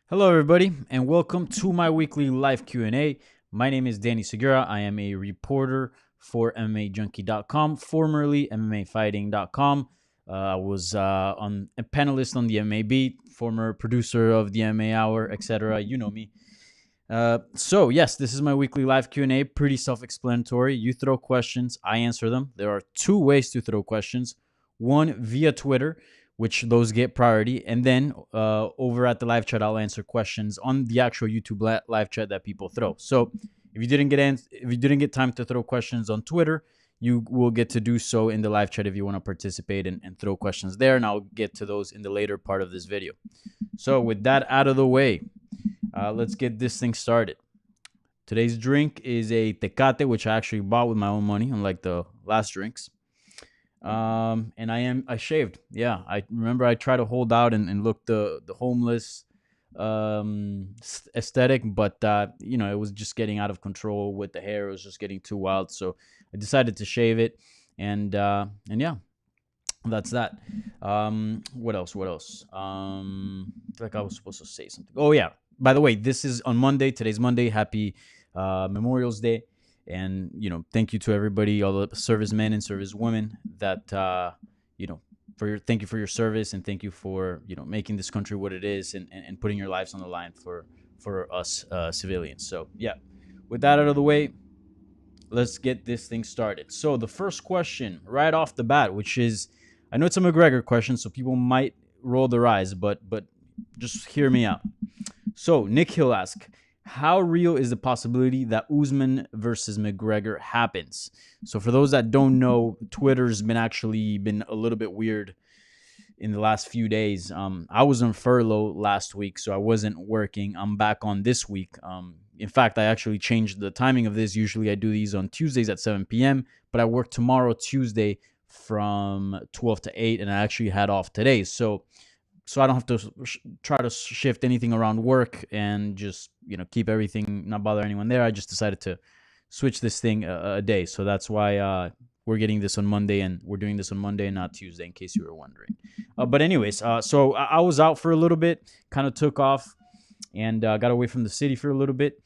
Hello, everybody, and welcome to my weekly live Q&A. My name is Danny Segura. I am a reporter for MMAJunkie.com, formerly MMAfighting.com. I was on a panelist on the MMA Beat, former producer of the MMA Hour, etc. You know me. So yes, this is my weekly live Q&A. Pretty self-explanatory. You throw questions, I answer them. There are two ways to throw questions. One via Twitter, which those get priority, and then over at the live chat, I'll answer questions on the actual YouTube live chat that people throw. So if you didn't get time to throw questions on Twitter, you will get to do so in the live chat if you want to participate and throw questions there, and I'll get to those in the later part of this video. So with that out of the way, let's get this thing started. Today's drink is a Tecate, which I actually bought with my own money, unlike the last drinks. And I shaved. Yeah, I remember I tried to hold out and look the homeless aesthetic, but it was just getting out of control with the hair. It was just getting too wild, so I decided to shave it, and yeah, that's that. What else? I feel like I was supposed to say something. Oh yeah. By the way, this is on Monday. Today's Monday. Happy Memorial's Day. And, thank you to everybody, all the servicemen and servicewomen that, thank you for your service, and thank you for, making this country what it is, and putting your lives on the line for us civilians. So, yeah, with that out of the way, let's get this thing started. So the first question right off the bat, which is, I know it's a McGregor question, so people might roll their eyes, but just hear me out. So Nick Hill asks, how real is the possibility that Usman versus McGregor happens? So for those that don't know, Twitter's been a little bit weird in the last few days. I was on furlough last week, so I wasn't working. I'm back on this week. In fact, I actually changed the timing of this. Usually I do these on Tuesdays at 7 p.m., but I work tomorrow, Tuesday, from 12 to 8, and I actually had off today. So I don't have to try to shift anything around work and just, keep everything, not bother anyone there. I just decided to switch this thing a day. So that's why we're getting this on Monday, and we're doing this on Monday and not Tuesday, in case you were wondering. But anyways, so I was out for a little bit, kind of took off, and got away from the city for a little bit.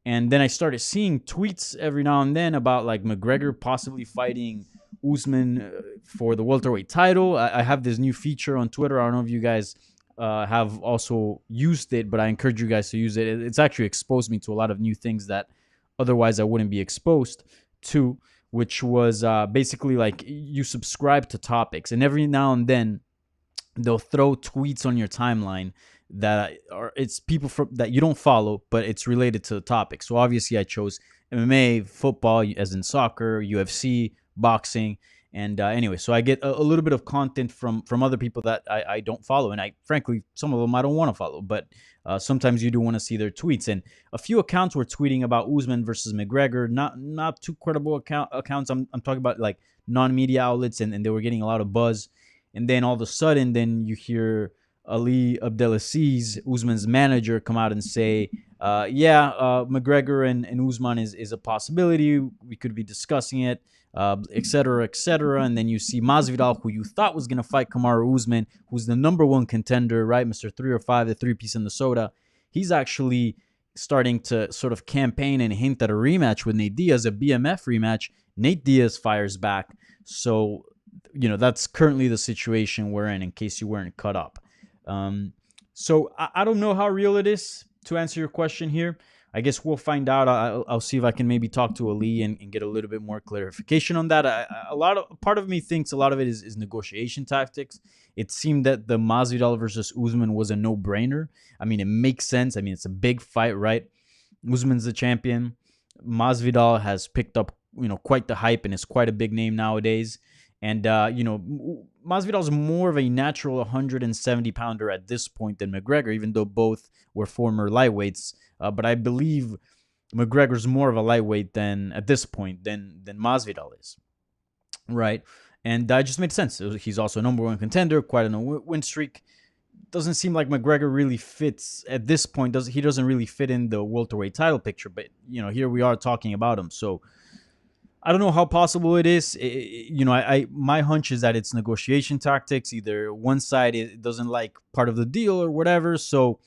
And then I started seeing tweets every now and then about like McGregor possibly fighting Usman for the welterweight title. I have this new feature on Twitter. I don't know if you guys have also used it, but I encourage you guys to use it. It's actually exposed me to a lot of new things that otherwise I wouldn't be exposed to, which was basically like you subscribe to topics, and every now and then they'll throw tweets on your timeline that it's people that you don't follow, but it's related to the topic. So obviously I chose MMA, football, as in soccer, UFC, boxing, and anyway, so I get a little bit of content from other people that I don't follow, and I frankly, some of them I don't want to follow, but sometimes you do want to see their tweets. And a few accounts were tweeting about Usman versus McGregor, not too credible accounts. I'm talking about like non-media outlets, and they were getting a lot of buzz. And then all of a sudden, then you hear Ali Abdelaziz, Usman's manager, come out and say, McGregor and Usman is a possibility. We could be discussing it, et cetera, et cetera. And then you see Masvidal, who you thought was going to fight Kamaru Usman, who's the number one contender, right? Mr. 305, the three-piece in the soda. He's actually starting to sort of campaign and hint at a rematch with Nate Diaz, a BMF rematch. Nate Diaz fires back. So, that's currently the situation we're in case you weren't cut up. So I don't know how real it is, to answer your question here. I guess we'll find out. I'll see if I can maybe talk to Ali and get a little bit more clarification on that. Part of me thinks a lot of it is negotiation tactics. It seemed that the Masvidal versus Usman was a no-brainer. I mean, it makes sense. I mean, it's a big fight, right? Usman's the champion. Masvidal has picked up, quite the hype and is quite a big name nowadays. And, Masvidal's more of a natural 170-pounder at this point than McGregor, even though both were former lightweights. But I believe McGregor's more of a lightweight at this point than Masvidal is, right? And that just made sense. He's also a number one contender, quite a win streak. Doesn't seem like McGregor really fits at this point. He doesn't really fit in the welterweight title picture, but, here we are talking about him. So I don't know how possible it is. My hunch is that it's negotiation tactics. Either one side doesn't like part of the deal or whatever. So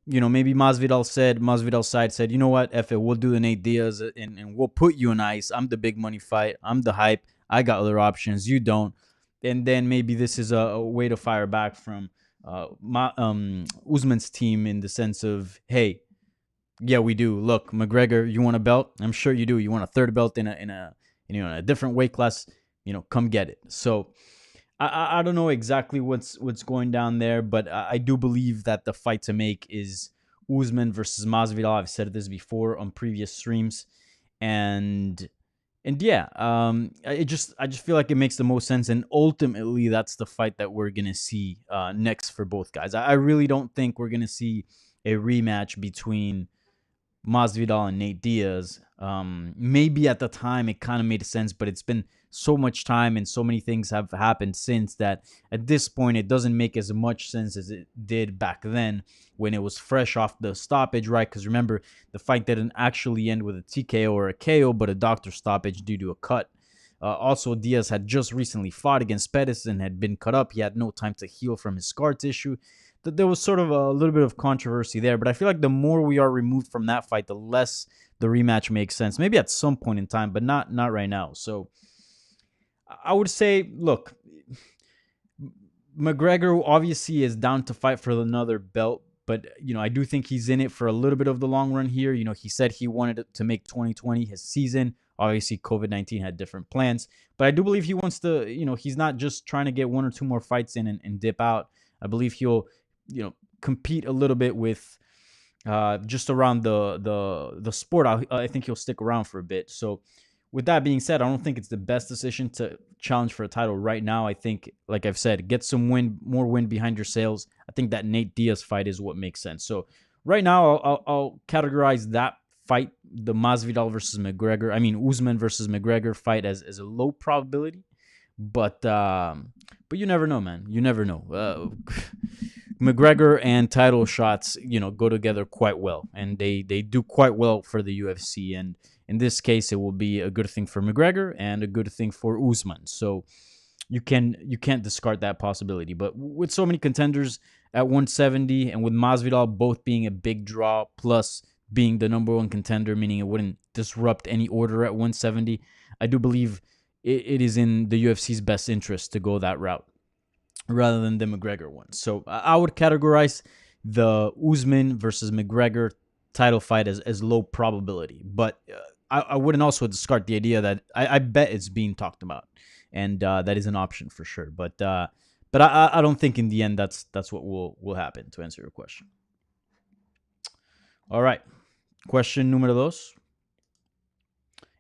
maybe Masvidal's side said, you know what, F it, we'll do the Nate Diaz and we'll put you in ice. I'm the big money fight. I'm the hype. I got other options. You don't. And then maybe this is a way to fire back from Usman's team in the sense of, hey, yeah, we do. Look, McGregor, you want a belt? I'm sure you do. You want a third belt in a different weight class? Come get it. So I don't know exactly what's going down there, but I do believe that the fight to make is Usman versus Masvidal. I've said this before on previous streams, and yeah, I just feel like it makes the most sense, and ultimately that's the fight that we're gonna see next for both guys. I really don't think we're gonna see a rematch between Masvidal and Nate Diaz. Maybe at the time it kind of made sense, but it's been so much time and so many things have happened since that at this point it doesn't make as much sense as it did back then when it was fresh off the stoppage, right? Because remember, the fight didn't actually end with a TKO or a KO, but a doctor stoppage due to a cut. Also, Diaz had just recently fought against Pettis and had been cut up. He had no time to heal from his scar tissue. There was sort of a little bit of controversy there, but I feel like the more we are removed from that fight, the less the rematch makes sense. Maybe at some point in time, but not right now. So I would say, look, McGregor obviously is down to fight for another belt, but I do think he's in it for a little bit of the long run here. He said he wanted to make 2020 his season. Obviously, COVID-19 had different plans, but I do believe he wants to. He's not just trying to get one or two more fights in and dip out. I believe he'll compete a little bit with just around the sport. I think he'll stick around for a bit. So with that being said, I don't think it's the best decision to challenge for a title right now. I think, like I've said, get some more wind behind your sails. I think that Nate Diaz fight is what makes sense. So right now, I'll categorize that fight, the Masvidal versus McGregor, Usman versus McGregor fight as a low probability. But you never know, man. You never know. McGregor and title shots, go together quite well, and they do quite well for the UFC. And in this case, it will be a good thing for McGregor and a good thing for Usman. So you can't discard that possibility. But with so many contenders at 170, and with Masvidal both being a big draw, plus being the number one contender, meaning it wouldn't disrupt any order at 170, I do believe it is in the UFC's best interest to go that route rather than the McGregor one. So I would categorize the Usman versus McGregor title fight as low probability. But I wouldn't also discard the idea that I bet it's being talked about, and that is an option for sure. But I don't think in the end that's what will happen, to answer your question. All right. Question número dos.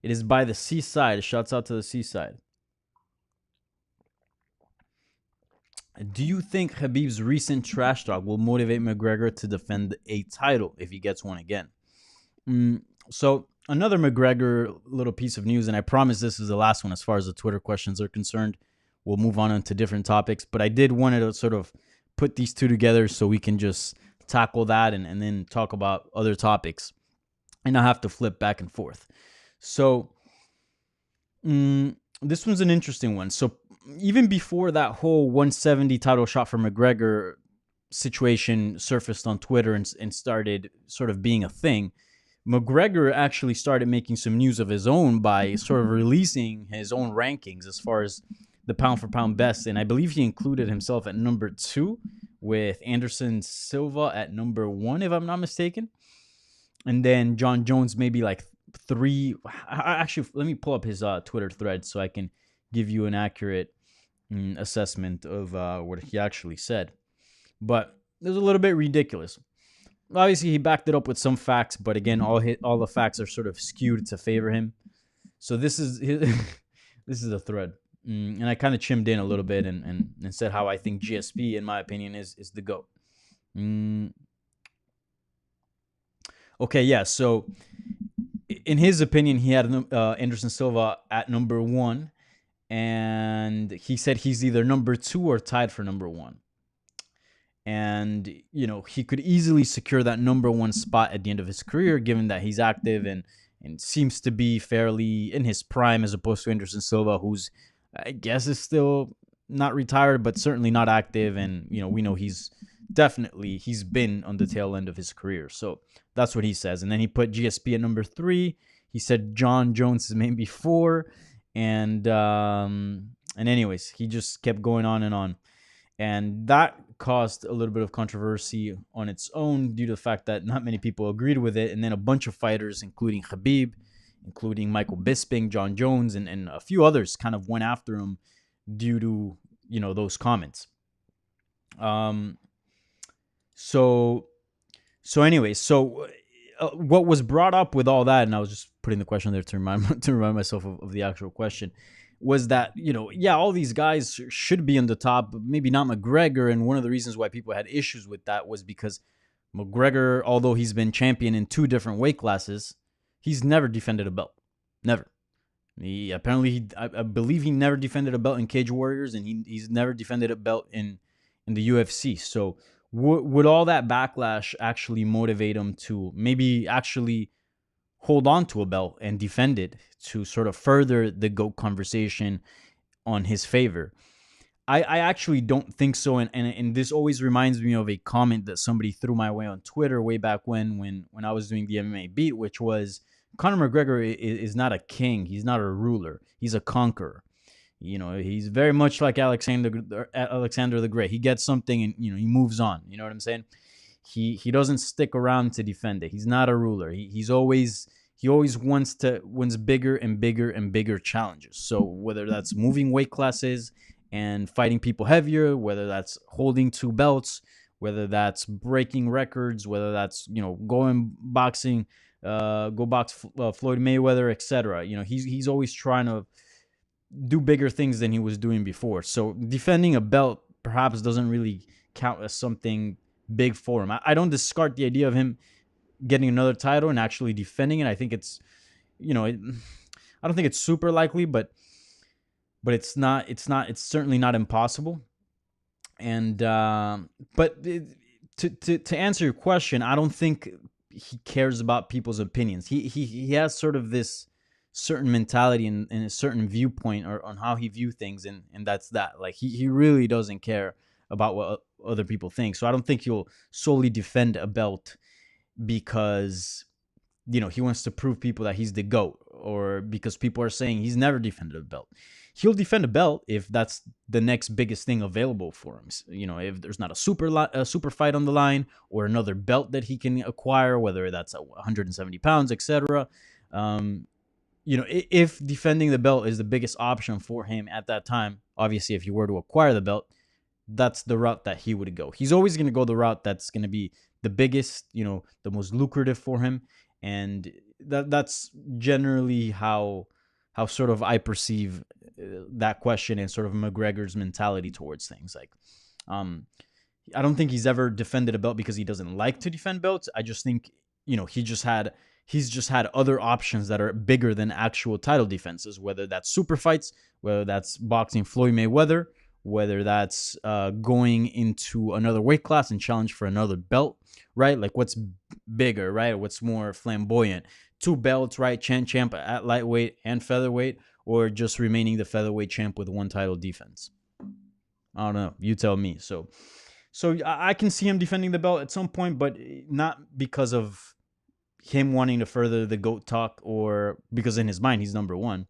It is by the Seaside. Shouts out to the Seaside. Do you think Khabib's recent trash talk will motivate McGregor to defend a title if he gets one again? So another McGregor little piece of news, and I promise this is the last one as far as the Twitter questions are concerned. We'll move on into different topics, but I did want to sort of put these two together so we can just tackle that and then talk about other topics and not have to flip back and forth. So this one's an interesting one. So even before that whole 170 title shot for McGregor situation surfaced on Twitter and started sort of being a thing, McGregor actually started making some news of his own by sort of releasing his own rankings as far as the pound for pound best. And I believe he included himself at number 2 with Anderson Silva at number 1, if I'm not mistaken. And then John Jones maybe like 3. Actually, let me pull up his Twitter thread so I can give you an accurate assessment of what he actually said. But it was a little bit ridiculous. Obviously, he backed it up with some facts, but again, all the facts are sort of skewed to favor him. So this is this is a thread, and I kind of chimed in a little bit and said how I think GSP, in my opinion, is the GOAT. Okay, yeah. So in his opinion, he had Anderson Silva at number 1, and he said he's either number 2 or tied for number 1. And, he could easily secure that number 1 spot at the end of his career, given that he's active and seems to be fairly in his prime, as opposed to Anderson Silva, who's, I guess, is still not retired, but certainly not active. And, we know he's definitely he's been on the tail end of his career. So that's what he says. And then he put GSP at number 3. He said John Jones is maybe 4. And anyways, he just kept going on and on. And that caused a little bit of controversy on its own due to the fact that not many people agreed with it. And then a bunch of fighters, including Khabib, including Michael Bisping, John Jones, and a few others kind of went after him due to, those comments. So anyway, what was brought up with all that, and I was just putting the question there to remind myself of the actual question, was that, all these guys should be on the top, but maybe not McGregor. And one of the reasons why people had issues with that was because McGregor, although he's been champion in 2 different weight classes, he's never defended a belt. Never. I believe he never defended a belt in Cage Warriors, and he's never defended a belt in the UFC. So would all that backlash actually motivate him to maybe actually hold on to a belt and defend it to sort of further the GOAT conversation on his favor? I actually don't think so. And this always reminds me of a comment that somebody threw my way on Twitter way back when I was doing the MMA beat, which was, Conor McGregor is not a king. He's not a ruler. He's a conqueror. He's very much like Alexander the Great. He gets something and, he moves on. You know what I'm saying? He doesn't stick around to defend it. He's not a ruler. He always wants bigger and bigger and bigger challenges. So whether that's moving weight classes and fighting people heavier, whether that's holding 2 belts, whether that's breaking records, whether that's, going boxing, go box Floyd Mayweather, etc. He's always trying to do bigger things than he was doing before. So defending a belt perhaps doesn't really count as something big for him. I don't discard the idea of him getting another title and actually defending it. I think it's, I don't think it's super likely, but it's certainly not impossible. And but to answer your question, I don't think he cares about people's opinions. He has sort of this certain mentality and a certain viewpoint or on how he views things, and that's that. Like he really doesn't care about what other people think. So I don't think he'll solely defend a belt because he wants to prove people that he's the GOAT, or because people are saying he's never defended a belt. He'll defend a belt if that's the next biggest thing available for him. If there's not a super fight on the line or another belt that he can acquire, whether that's 170 pounds, etc. If defending the belt is the biggest option for him at that time, obviously, if he were to acquire the belt, that's the route that he would go. He's always going to go the route that's going to be the biggest, the most lucrative for him. And that's generally how sort of I perceive that question and sort of McGregor's mentality towards things. Like, I don't think he's ever defended a belt because he doesn't like to defend belts. I just think, he's just had other options that are bigger than actual title defenses, whether that's super fights, whether that's boxing Floyd Mayweather, whether that's going into another weight class and challenge for another belt, right? Like, what's bigger, right? What's more flamboyant? 2 belts, right? Champ at lightweight and featherweight, or just remaining the featherweight champ with 1 title defense? I don't know. You tell me. So I can see him defending the belt at some point, but not because of him wanting to further the GOAT talk, or because in his mind he's number 1,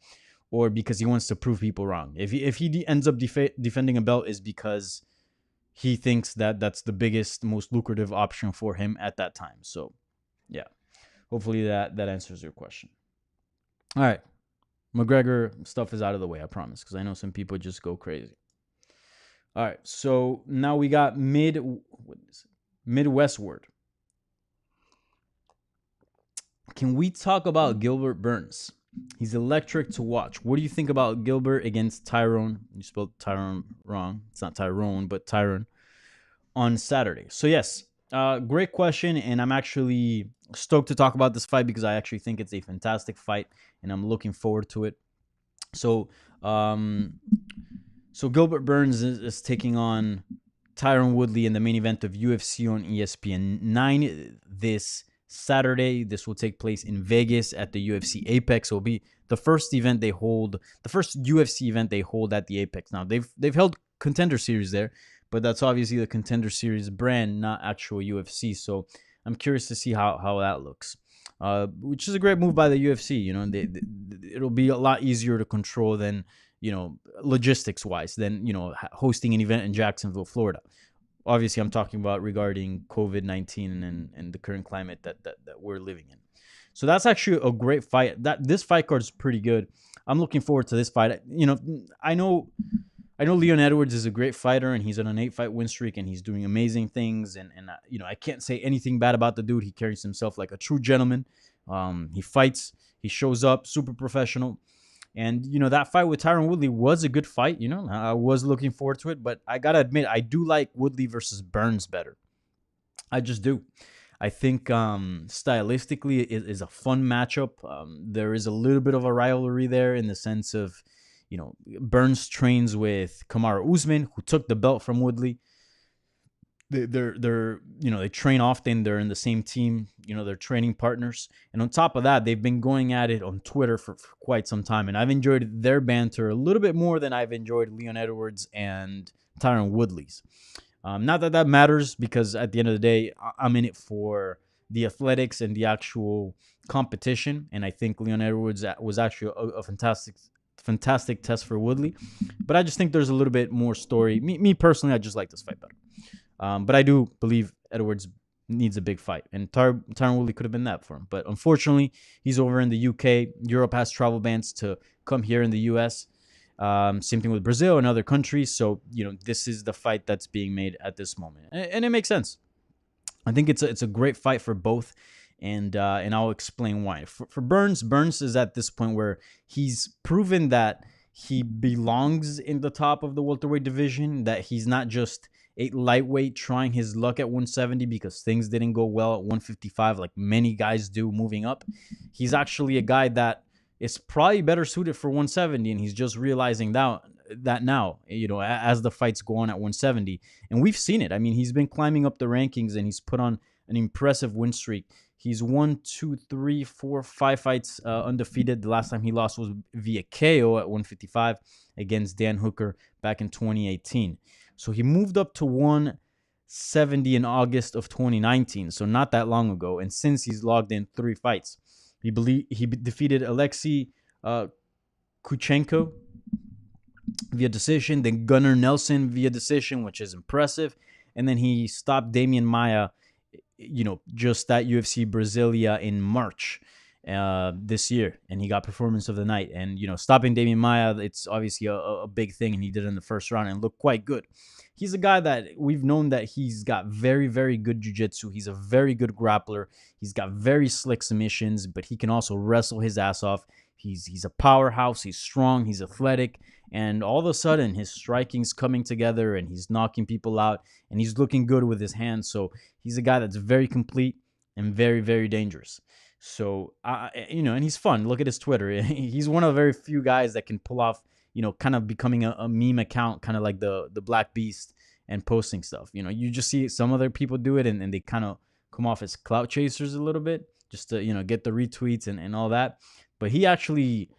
or because he wants to prove people wrong. If he ends up defending a belt, is because he thinks that that's the biggest, most lucrative option for him at that time. So, yeah. Hopefully that answers your question. All right. McGregor stuff is out of the way, I promise, because I know some people just go crazy. All right. So now we got Midwestward. Can we talk about Gilbert Burns? He's electric to watch. What do you think about Gilbert against Tyron? You spelled Tyron wrong. It's not Tyrone, but Tyron on Saturday. So yes, great question, and I'm actually stoked to talk about this fight because I actually think it's a fantastic fight, and I'm looking forward to it. So Gilbert Burns is taking on Tyron Woodley in the main event of UFC on ESPN 9 this Saturday. This will take place in Vegas at the UFC Apex. It will be the first event they hold, the first UFC event they hold at the Apex. Now they've held Contender Series there, but that's obviously the Contender Series brand, not actual UFC. So I'm curious to see how that looks. Which is a great move by the UFC. You know, it'll be a lot easier to control than, you know, logistics wise than, you know, hosting an event in Jacksonville, Florida. Obviously, I'm talking about regarding COVID-19 and the current climate that we're living in. So that's actually a great fight. This fight card is pretty good. I'm looking forward to this fight. You know, I know Leon Edwards is a great fighter, and he's on an 8-fight win streak, and he's doing amazing things. And you know, I can't say anything bad about the dude. He carries himself like a true gentleman. He fights. He shows up, super professional. And, you know, that fight with Tyron Woodley was a good fight. You know, I was looking forward to it. But I got to admit, I do like Woodley versus Burns better. I just do. I think stylistically it is a fun matchup. There is a little bit of a rivalry there in the sense of, you know, Burns trains with Kamaru Usman, who took the belt from Woodley. They're you know, they train often. They're in the same team. You know, they're training partners. And on top of that, they've been going at it on Twitter for quite some time. And I've enjoyed their banter a little bit more than I've enjoyed Leon Edwards and Tyron Woodley's. Not that matters, because at the end of the day, I'm in it for the athletics and the actual competition. And I think Leon Edwards was actually a fantastic test for Woodley. But I just think there's a little bit more story. Me personally, I just like this fight better. But I do believe Edwards needs a big fight. And Tyron Woodley could have been that for him. But unfortunately, he's over in the UK. Europe has travel bans to come here in the US. Same thing with Brazil and other countries. So, you know, this is the fight that's being made at this moment. And it makes sense. I think it's a great fight for both. And I'll explain why. For Burns is at this point where he's proven that he belongs in the top of the welterweight division, that he's not just a lightweight trying his luck at 170 because things didn't go well at 155 like many guys do moving up. He's actually a guy that is probably better suited for 170, and he's just realizing that now, you know, as the fights go on at 170. And we've seen it. I mean, he's been climbing up the rankings, and he's put on an impressive win streak. He's 1, 2, 3, 4, 5 fights undefeated. The last time he lost was via KO at 155 against Dan Hooker back in 2018. So he moved up to 170 in August of 2019, so not that long ago. And since he's logged in 3 fights, he defeated Alexei Kuchenko via decision, then Gunnar Nelson via decision, which is impressive. And then he stopped Damian Maia, you know, just at UFC Brasilia in March this year, and he got performance of the night. And, you know, stopping Damian Maia, it's obviously a big thing, and he did it in the first round and looked quite good. He's a guy that we've known that he's got very, very good jiu-jitsu. He's a very good grappler. He's got very slick submissions, but he can also wrestle his ass off. He's a powerhouse. He's strong. He's athletic. And all of a sudden, his striking's coming together, and he's knocking people out, and he's looking good with his hands. So he's a guy that's very complete and very, very dangerous. So, you know, and he's fun. Look at his Twitter. He's one of very few guys that can pull off, you know, kind of becoming a meme account, kind of like the Black Beast, and posting stuff. You know, you just see some other people do it, and they kind of come off as clout chasers a little bit, just to, you know, get the retweets and all that. But he actually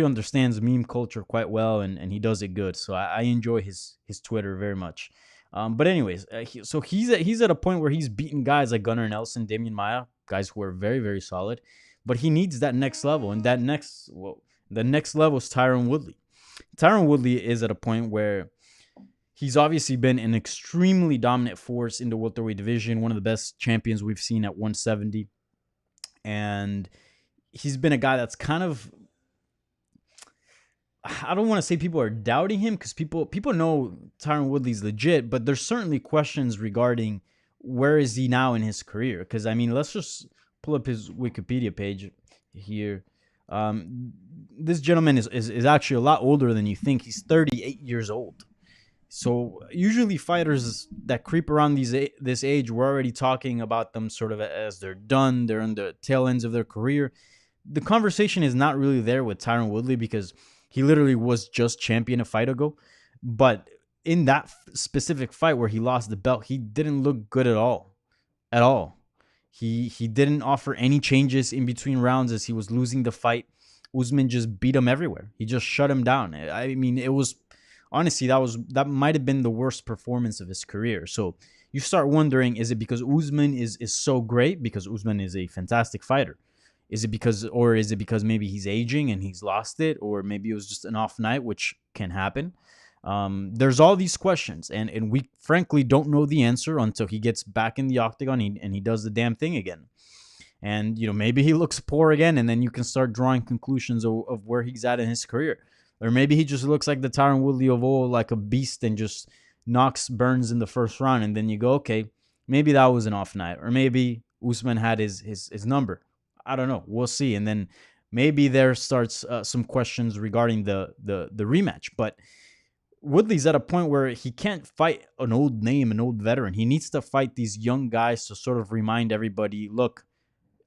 understands meme culture quite well, and he does it good. So I enjoy his Twitter very much. But anyways, so he's at a point where he's beating guys like Gunnar Nelson, Damian Maia, guys who are very, very solid. But he needs that next level, and the next level is Tyron Woodley. Tyron Woodley is at a point where he's obviously been an extremely dominant force in the welterweight division, one of the best champions we've seen at 170. And he's been a guy that's kind of, I don't want to say people are doubting him, because people know Tyron Woodley's legit, but there's certainly questions regarding where is he now in his career. Because, I mean, let's just pull up his Wikipedia page here. This gentleman is actually a lot older than you think. He's 38 years old. So usually fighters that creep around this age, we're already talking about them sort of as they're done. They're on the tail ends of their career. The conversation is not really there with Tyron Woodley, because he literally was just champion a fight ago. But in that specific fight where he lost the belt, he didn't look good at all. At all. He didn't offer any changes in between rounds as he was losing the fight. Usman just beat him everywhere. He just shut him down. I mean, it was honestly, that might have been the worst performance of his career. So you start wondering, is it because Usman is so great, because Usman is a fantastic fighter? Is it because maybe he's aging and he's lost it, or maybe it was just an off night, which can happen. There's all these questions, and we frankly don't know the answer until he gets back in the octagon and he does the damn thing again. And maybe he looks poor again, and then you can start drawing conclusions of where he's at in his career. Or maybe he just looks like the Tyron Woodley of old, like a beast, and just knocks Burns in the first round, and then you go, okay, maybe that was an off night, or maybe Usman had his number. I don't know. We'll see. And then maybe there starts some questions regarding the rematch. But Woodley's at a point where he can't fight an old name, an old veteran. He needs to fight these young guys to sort of remind everybody, look,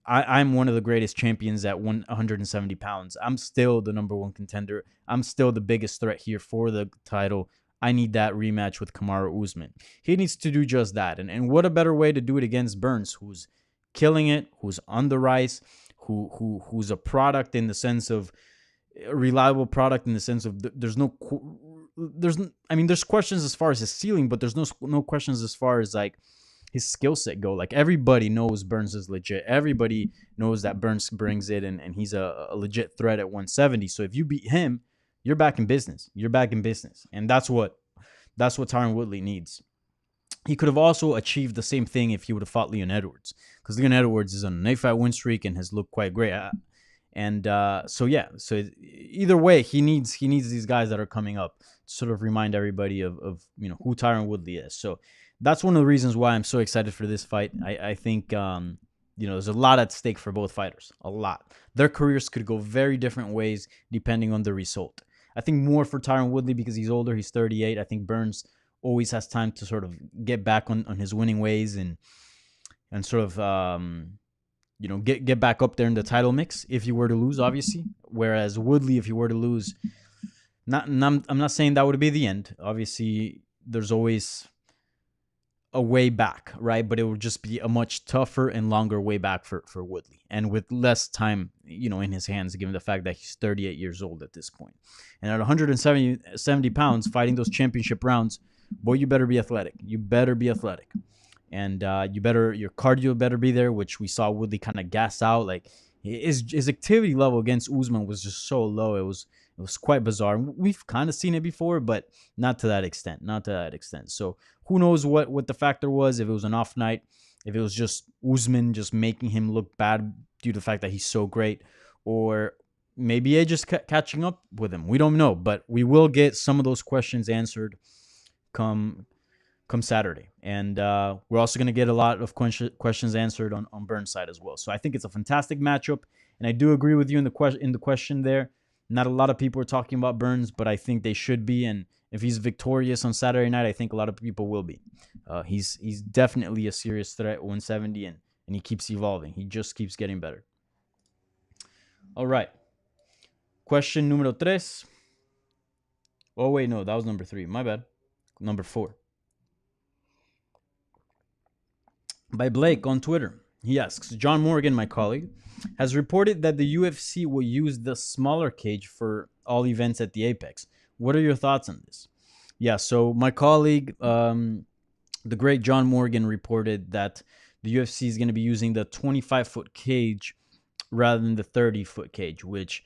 I'm one of the greatest champions at 170 pounds. I'm still the number one contender. I'm still the biggest threat here for the title. I need that rematch with Kamaru Usman. He needs to do just that. And what a better way to do it against Burns, who's killing it, who's on the rise, who's a product in the sense of a reliable product in the sense of there's questions as far as his ceiling, but there's no questions as far as like his skill set go. Like, everybody knows Burns is legit. Everybody knows that Burns brings it, and he's a legit threat at 170. So if you beat him, you're back in business. You're back in business. And that's what Tyron Woodley needs. He could have also achieved the same thing if he would have fought Leon Edwards, because Leon Edwards is on an 8-fight win streak and has looked quite great. So either way, he needs these guys that are coming up to sort of remind everybody of who Tyron Woodley is. So that's one of the reasons why I'm so excited for this fight. I think there's a lot at stake for both fighters. A lot. Their careers could go very different ways depending on the result. I think more for Tyron Woodley because he's older. He's 38. I think Burns always has time to sort of get back on his winning ways and sort of get back up there in the title mix if you were to lose, obviously. Whereas Woodley, if you were to lose, I'm not saying that would be the end. Obviously, there's always a way back, right? But it would just be a much tougher and longer way back for Woodley, and with less time, in his hands, given the fact that he's 38 years old at this point. And at 170 pounds, fighting those championship rounds, boy, you better be athletic. You better be athletic. And your cardio better be there, which we saw Woodley kind of gas out. Like, his activity level against Usman was just so low. It was quite bizarre. We've kind of seen it before, but not to that extent. So who knows what the factor was, if it was an off night, if it was just Usman just making him look bad due to the fact that he's so great, or maybe Edge just catching up with him. We don't know, but we will get some of those questions answered come Saturday. And we're also going to get a lot of questions answered on Burns' side as well. So I think it's a fantastic matchup, and I do agree with you in the question there. Not a lot of people are talking about Burns, but I think they should be. And if he's victorious on Saturday night, I think a lot of people will be. He's definitely a serious threat at 170, and he keeps evolving. He just keeps getting better. All right. Question numero 3. Oh, wait, no, that was number 3. My bad. Number 4. By Blake on Twitter. He asks, John Morgan, my colleague, has reported that the UFC will use the smaller cage for all events at the Apex. What are your thoughts on this? Yeah, so my colleague, the great John Morgan, reported that the UFC is going to be using the 25-foot cage rather than the 30-foot cage, which,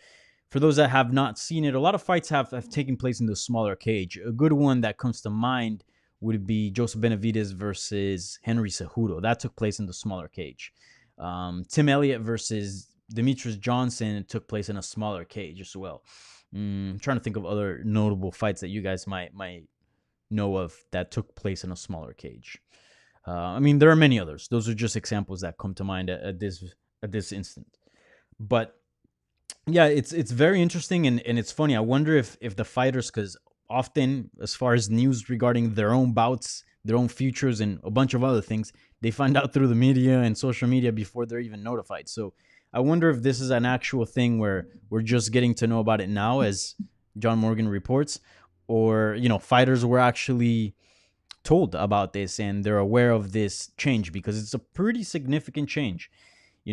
for those that have not seen it, a lot of fights have taken place in the smaller cage. A good one that comes to mind would be Joseph Benavidez versus Henry Cejudo. That took place in the smaller cage. Tim Elliott versus Demetrius Johnson took place in a smaller cage as well. I'm trying to think of other notable fights that you guys might know of that took place in a smaller cage. There are many others. Those are just examples that come to mind at this instant. But yeah, it's very interesting and it's funny. I wonder if the fighters, because often, as far as news regarding their own bouts, their own futures, and a bunch of other things, they find out through the media and social media before they're even notified. So I wonder if this is an actual thing where we're just getting to know about it now, as John Morgan reports, or, fighters were actually told about this and they're aware of this change, because it's a pretty significant change.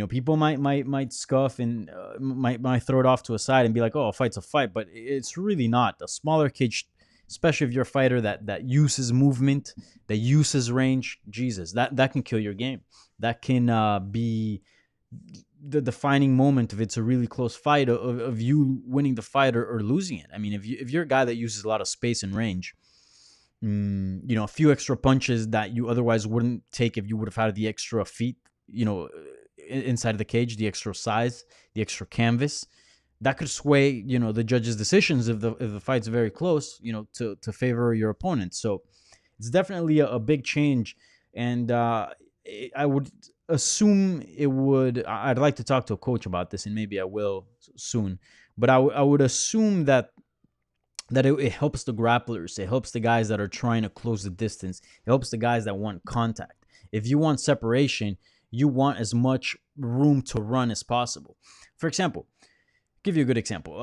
People might scoff and might throw it off to a side and be like, oh, a fight's a fight, but it's really not. A smaller cage especially if you're a fighter that uses movement, that uses range. Jesus, that can kill your game. That can be the defining moment if it's a really close fight of you winning the fight or losing it. I mean, if you're a guy that uses a lot of space and range, a few extra punches that you otherwise wouldn't take if you would have had the extra feet, inside of the cage, the extra size, the extra canvas, that could sway, the judge's decisions if the fight's very close, to favor your opponent. So it's definitely a big change, and I would assume it would. I'd like to talk to a coach about this, and maybe I will soon. But I would assume that it helps the grapplers. It helps the guys that are trying to close the distance. It helps the guys that want contact. If you want separation, you want as much room to run as possible. For example, give you a good example.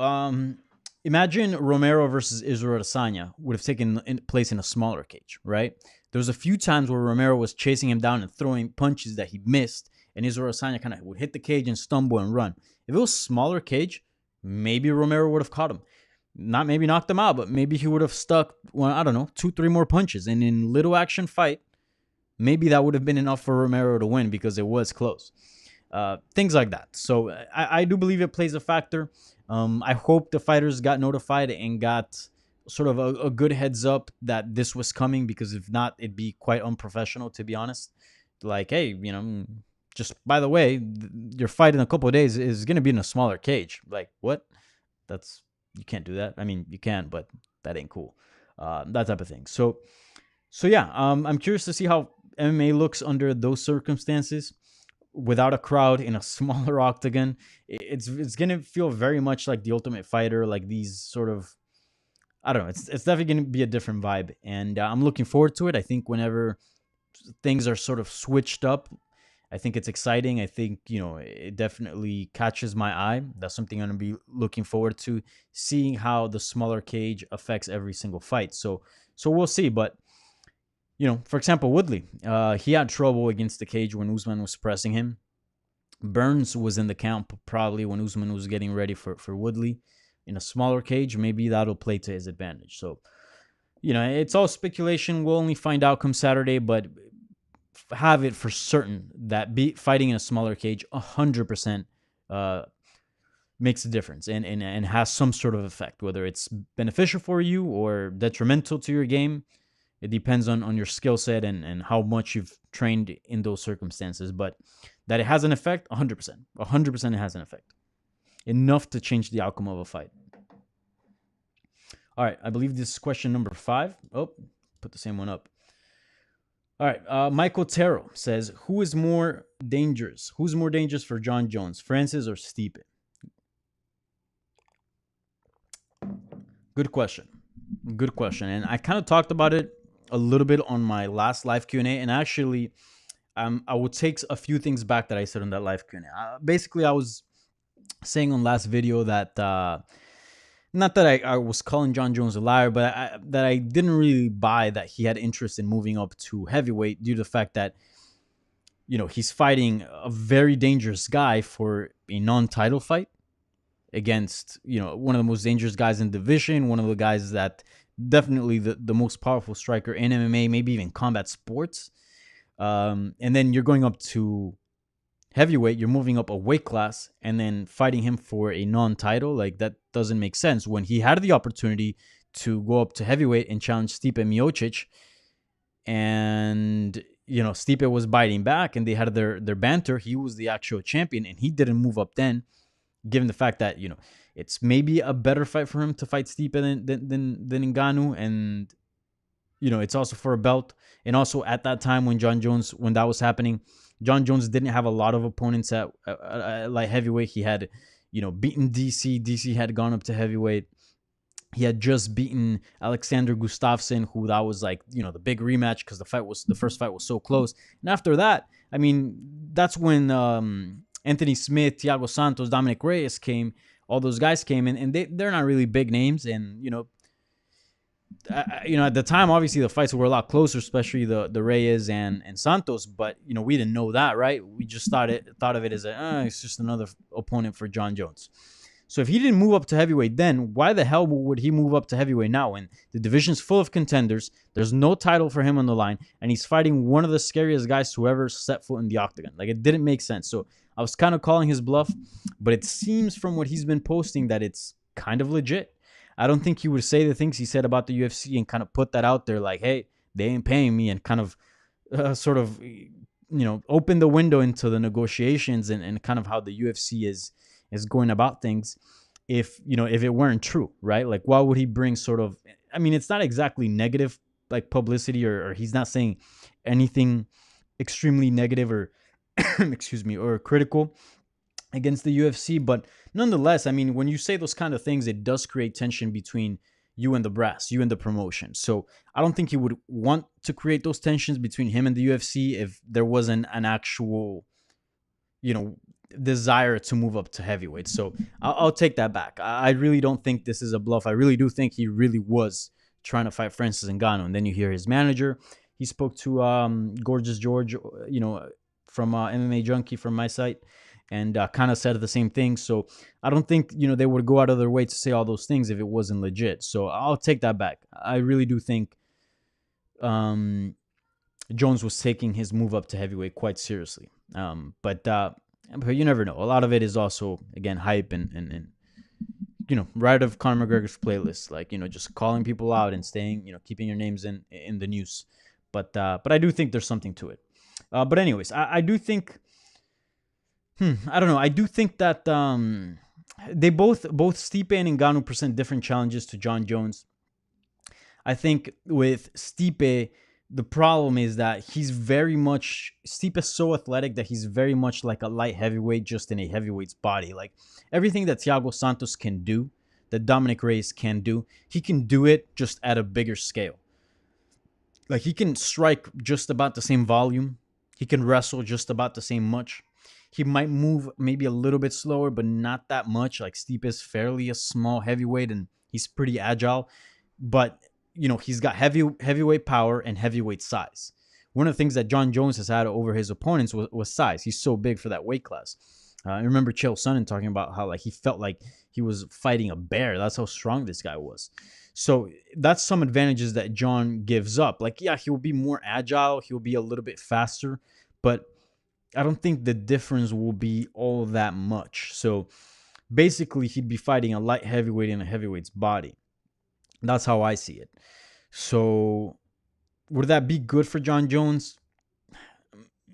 Imagine Romero versus Israel Adesanya would have taken place in a smaller cage, right? There was a few times where Romero was chasing him down and throwing punches that he missed, and Israel Adesanya kind of would hit the cage and stumble and run. If it was smaller cage, maybe Romero would have caught him. Not maybe knocked him out, but maybe he would have stuck, well, I don't know, 2-3 more punches. And in little action fight, maybe that would have been enough for Romero to win because it was close. Things like that. So I do believe it plays a factor. I hope the fighters got notified and got sort of a good heads up that this was coming, because if not, it'd be quite unprofessional, to be honest. Like, hey, just by the way, your fight in a couple of days is going to be in a smaller cage. Like, what? You can't do that. I mean, you can, but that ain't cool. That type of thing. So yeah, I'm curious to see how MMA looks under those circumstances, without a crowd in a smaller octagon. It's gonna feel very much like The Ultimate Fighter, like these sort of, I don't know. It's definitely gonna be a different vibe, and I'm looking forward to it. I think whenever things are sort of switched up, I think it's exciting. I think, it definitely catches my eye. That's something I'm going to be looking forward to, seeing how the smaller cage affects every single fight. So we'll see. But, for example, Woodley, he had trouble against the cage when Usman was pressing him. Burns was in the camp probably when Usman was getting ready for Woodley. In a smaller cage, maybe that'll play to his advantage. So, it's all speculation. We'll only find out come Saturday, but have it for certain that fighting in a smaller cage 100% makes a difference and has some sort of effect, whether it's beneficial for you or detrimental to your game. It depends on your skill set and how much you've trained in those circumstances. But that it has an effect, 100%. 100% it has an effect. Enough to change the outcome of a fight. All right, I believe this is question number 5. Oh, put the same one up. All right, Michael Terrell says, who's more dangerous for Jon Jones, Francis or Stipe? Good question. And I kind of talked about it a little bit on my last live Q&A, and actually, I will take a few things back that I said on that live Q&A. Basically, I was saying on last video that, not that I was calling Jon Jones a liar, but that I didn't really buy that he had interest in moving up to heavyweight due to the fact that, he's fighting a very dangerous guy for a non-title fight against, one of the most dangerous guys in the division, one of the guys that definitely the most powerful striker in MMA, maybe even combat sports. And then you're going up to heavyweight, you're moving up a weight class and then fighting him for a non-title. Like, that doesn't make sense when he had the opportunity to go up to heavyweight and challenge Stipe Miocic, and Stipe was biting back and they had their banter. He was the actual champion and he didn't move up then, given the fact that it's maybe a better fight for him to fight Stipe than Ngannou, and it's also for a belt. And also at that time when that was happening, Jon Jones didn't have a lot of opponents at light heavyweight. He had, beaten DC. DC had gone up to heavyweight. He had just beaten Alexander Gustafsson, who that was like, the big rematch because the first fight was so close. And after that, I mean, that's when Anthony Smith, Thiago Santos, Dominic Reyes came. All those guys came, and they're not really big names. And, at the time, obviously the fights were a lot closer, especially the Reyes and Santos. But we didn't know that, right? We just thought of it as it's just another opponent for Jon Jones. So if he didn't move up to heavyweight then, why the hell would he move up to heavyweight now? And the division's full of contenders. There's no title for him on the line, and he's fighting one of the scariest guys to ever set foot in the octagon. Like, it didn't make sense. So I was kind of calling his bluff, but it seems from what he's been posting that it's kind of legit. I don't think he would say the things he said about the UFC and kind of put that out there like, hey, they ain't paying me, and kind of sort of, open the window into the negotiations and kind of how the UFC is going about things. If it weren't true, right? Like, why would he bring sort of, I mean, it's not exactly negative like publicity, or he's not saying anything extremely negative or excuse me, or critical against the UFC, but nonetheless, I mean, when you say those kind of things, it does create tension between you and the brass, you and the promotion. So I don't think he would want to create those tensions between him and the UFC if there wasn't an actual, desire to move up to heavyweight. So I'll take that back. I really don't think this is a bluff. I really do think he really was trying to fight Francis Ngannou. And then you hear his manager. He spoke to Gorgeous George, from MMA Junkie from my site, and kind of said the same thing. So I don't think, they would go out of their way to say all those things if it wasn't legit. So I'll take that back. I really do think Jones was taking his move up to heavyweight quite seriously. But you never know. A lot of it is also, again, hype and right of Conor McGregor's playlist, like, just calling people out and staying, keeping your names in the news. But I do think there's something to it. But anyways, I do think, I don't know. I do think that they both Stipe and Ngannou present different challenges to Jon Jones. I think with Stipe, the problem is that Stipe is so athletic that he's very much like a light heavyweight, just in a heavyweight's body. Like, everything that Thiago Santos can do, that Dominic Reyes can do, he can do it just at a bigger scale. Like, he can strike just about the same volume. He can wrestle just about the same much. He might move maybe a little bit slower, but not that much. Like, Stipe is fairly a small heavyweight, and he's pretty agile. But, he's got heavyweight power and heavyweight size. One of the things that Jon Jones has had over his opponents was size. He's so big for that weight class. I remember Chael Sonnen talking about how, like, he felt like he was fighting a bear. That's how strong this guy was. So that's some advantages that Jon gives up. Like, yeah, he will be more agile. He'll be a little bit faster, but I don't think the difference will be all that much. So basically, he'd be fighting a light heavyweight in a heavyweight's body. That's how I see it. So would that be good for Jon Jones?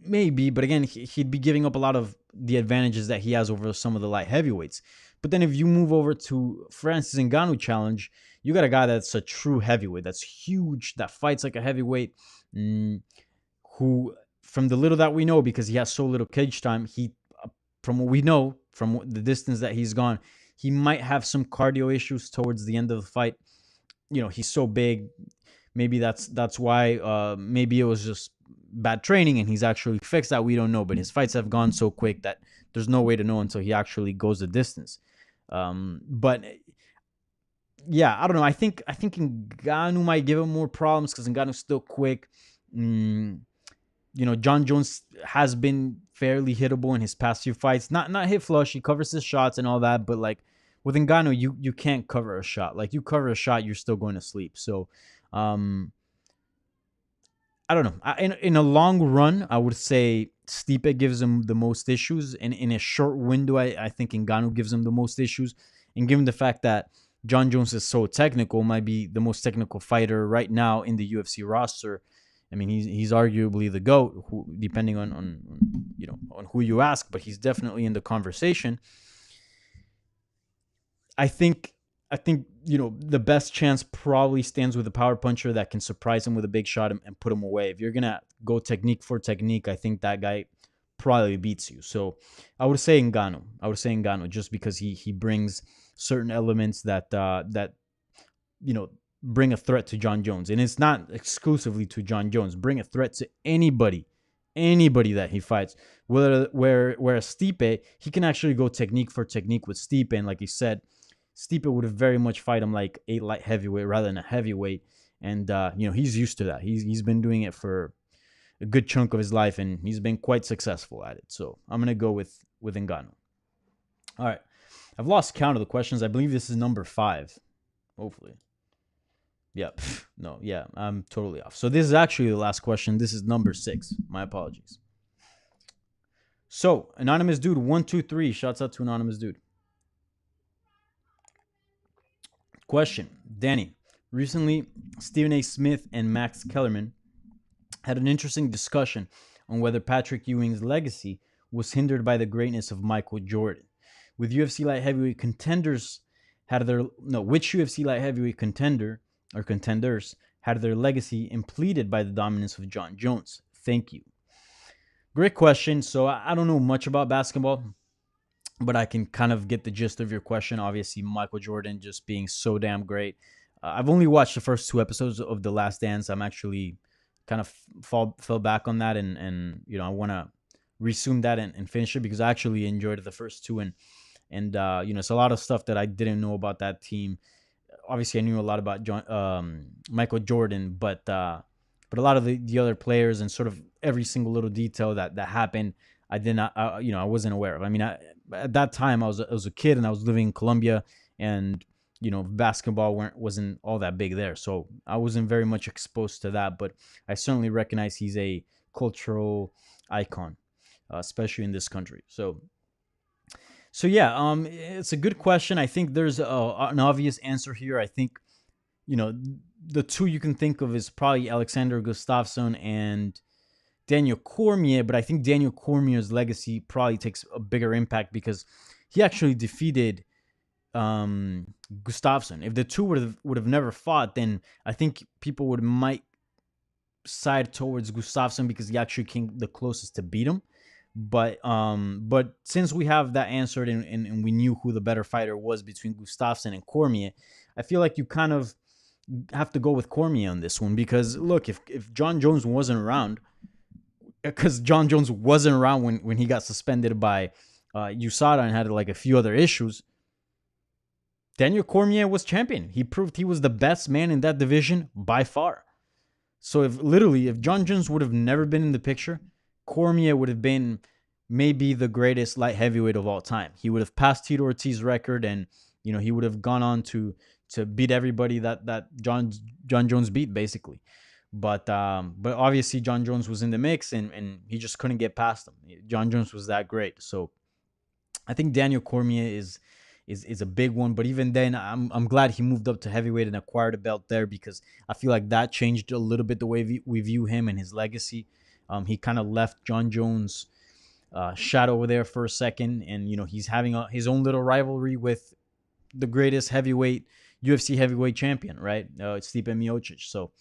Maybe, but again, he'd be giving up a lot of the advantages that he has over some of the light heavyweights. But then if you move over to Francis Ngannou challenge, you got a guy that's a true heavyweight, that's huge, that fights like a heavyweight, who, from the little that we know, because he has so little cage time, from what we know, from the distance that he's gone, he might have some cardio issues towards the end of the fight. He's so big. Maybe that's why. Maybe it was just bad training and he's actually fixed that. We don't know. But his fights have gone so quick that there's no way to know until he actually goes the distance. But yeah, I don't know. I think Ngannou might give him more problems because Ngannou's still quick. Jon Jones has been fairly hittable in his past few fights. Not hit flush. He covers his shots and all that. But like with Ngannou, you can't cover a shot. Like, you cover a shot, you're still going to sleep. So I don't know. In a long run, I would say Stipe gives him the most issues. And in a short window, I think Ngannou gives him the most issues. And given the fact that Jon Jones is so technical, might be the most technical fighter right now in the UFC roster. I mean, he's arguably the GOAT, depending on who you ask, but he's definitely in the conversation. I think the best chance probably stands with a power puncher that can surprise him with a big shot and put him away. If you're gonna go technique for technique, I think that guy probably beats you. So I would say Ngannou, just because he brings certain elements that bring a threat to Jon Jones, and it's not exclusively to Jon Jones. Bring a threat to anybody that he fights. Whereas Stipe, he can actually go technique for technique with Stipe, and like you said, Stipe would have very much fight him like a light heavyweight rather than a heavyweight, and he's used to that. He's been doing it for a good chunk of his life, and he's been quite successful at it. So I'm gonna go with Ngannou. All right. I've lost count of the questions. I believe this is number 5. Hopefully. Yeah. No, yeah, I'm totally off. So this is actually the last question. This is number 6. My apologies. So, Anonymous Dude 123. Shouts out to Anonymous Dude. Question. Danny. Recently, Stephen A. Smith and Max Kellerman had an interesting discussion on whether Patrick Ewing's legacy was hindered by the greatness of Michael Jordan. With UFC light heavyweight contenders which UFC light heavyweight contender or contenders had their legacy impeded by the dominance of Jon Jones? Thank you. Great question. So I don't know much about basketball, but I can kind of get the gist of your question. Obviously, Michael Jordan just being so damn great. I've only watched the first 2 episodes of The Last Dance. I'm actually kind of fell back on that, and I want to resume that and finish it because I actually enjoyed the first 2, and it's a lot of stuff that I didn't know about that team. Obviously, I knew a lot about Michael Jordan, but a lot of the other players and sort of every single little detail that happened, I did not, I wasn't aware of. I mean, at that time, I was a kid and I was living in Colombia, and basketball wasn't all that big there, so I wasn't very much exposed to that. But I certainly recognize he's a cultural icon, especially in this country. So yeah, it's a good question. I think there's an obvious answer here. I think the 2 you can think of is probably Alexander Gustafsson and Daniel Cormier, but I think Daniel Cormier's legacy probably takes a bigger impact because he actually defeated Gustafsson. If the 2 would have never fought, then I think people might side towards Gustafsson because he actually came the closest to beat him. But since we have that answered and we knew who the better fighter was between Gustafsson and Cormier, I feel like you kind of have to go with Cormier on this one because look, if Jon Jones wasn't around, because Jon Jones wasn't around when he got suspended by USADA and had like a few other issues, Daniel Cormier was champion. He proved he was the best man in that division by far. So if Jon Jones would have never been in the picture, Cormier would have been maybe the greatest light heavyweight of all time. He would have passed Tito Ortiz's record, and he would have gone on to beat everybody that Jon Jones beat, basically. But obviously Jon Jones was in the mix, and he just couldn't get past him. Jon Jones was that great. So I think Daniel Cormier is a big one. But even then, I'm glad he moved up to heavyweight and acquired a belt there because I feel like that changed a little bit the way we view him and his legacy. He kind of left Jon Jones' shadow over there for a second, and he's having his own little rivalry with the greatest UFC heavyweight champion, right? It's Stipe Miocic. So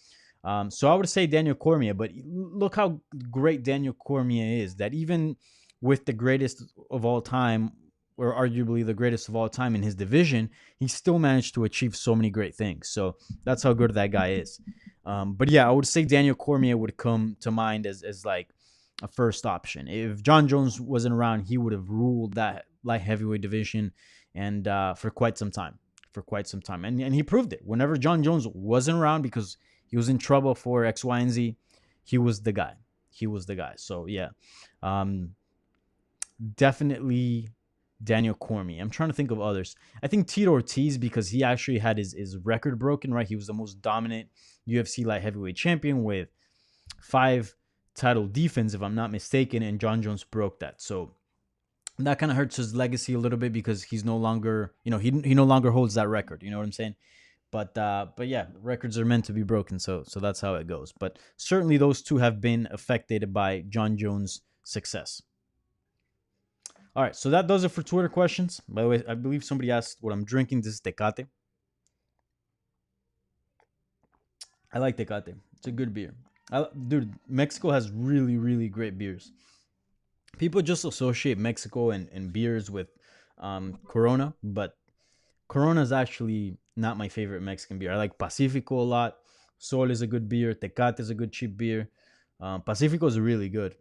I would say Daniel Cormier, but look how great Daniel Cormier is, that even with the greatest of all time, or arguably the greatest of all time in his division, he still managed to achieve so many great things. So that's how good that guy is. But yeah, I would say Daniel Cormier would come to mind as like a first option. If Jon Jones wasn't around, he would have ruled that light heavyweight division and for quite some time. And he proved it. Whenever Jon Jones wasn't around because he was in trouble for X, Y, and Z, he was the guy. So yeah, definitely Daniel Cormier. I'm trying to think of others. I think Tito Ortiz, because he actually had his record broken, right? He was the most dominant UFC light heavyweight champion with 5 title defense, if I'm not mistaken, and Jon Jones broke that. So that kind of hurts his legacy a little bit because he's no longer, he no longer holds that record. You know what I'm saying? But yeah, records are meant to be broken, so that's how it goes. But certainly those 2 have been affected by Jon Jones' success. All right, so that does it for Twitter questions. By the way, I believe somebody asked what I'm drinking. This is Tecate. I like Tecate. It's a good beer. Dude, Mexico has really, really great beers. People just associate Mexico and beers with Corona, but Corona is actually not my favorite Mexican beer. I like Pacifico a lot. Sol is a good beer. Tecate is a good cheap beer. Pacifico is really good.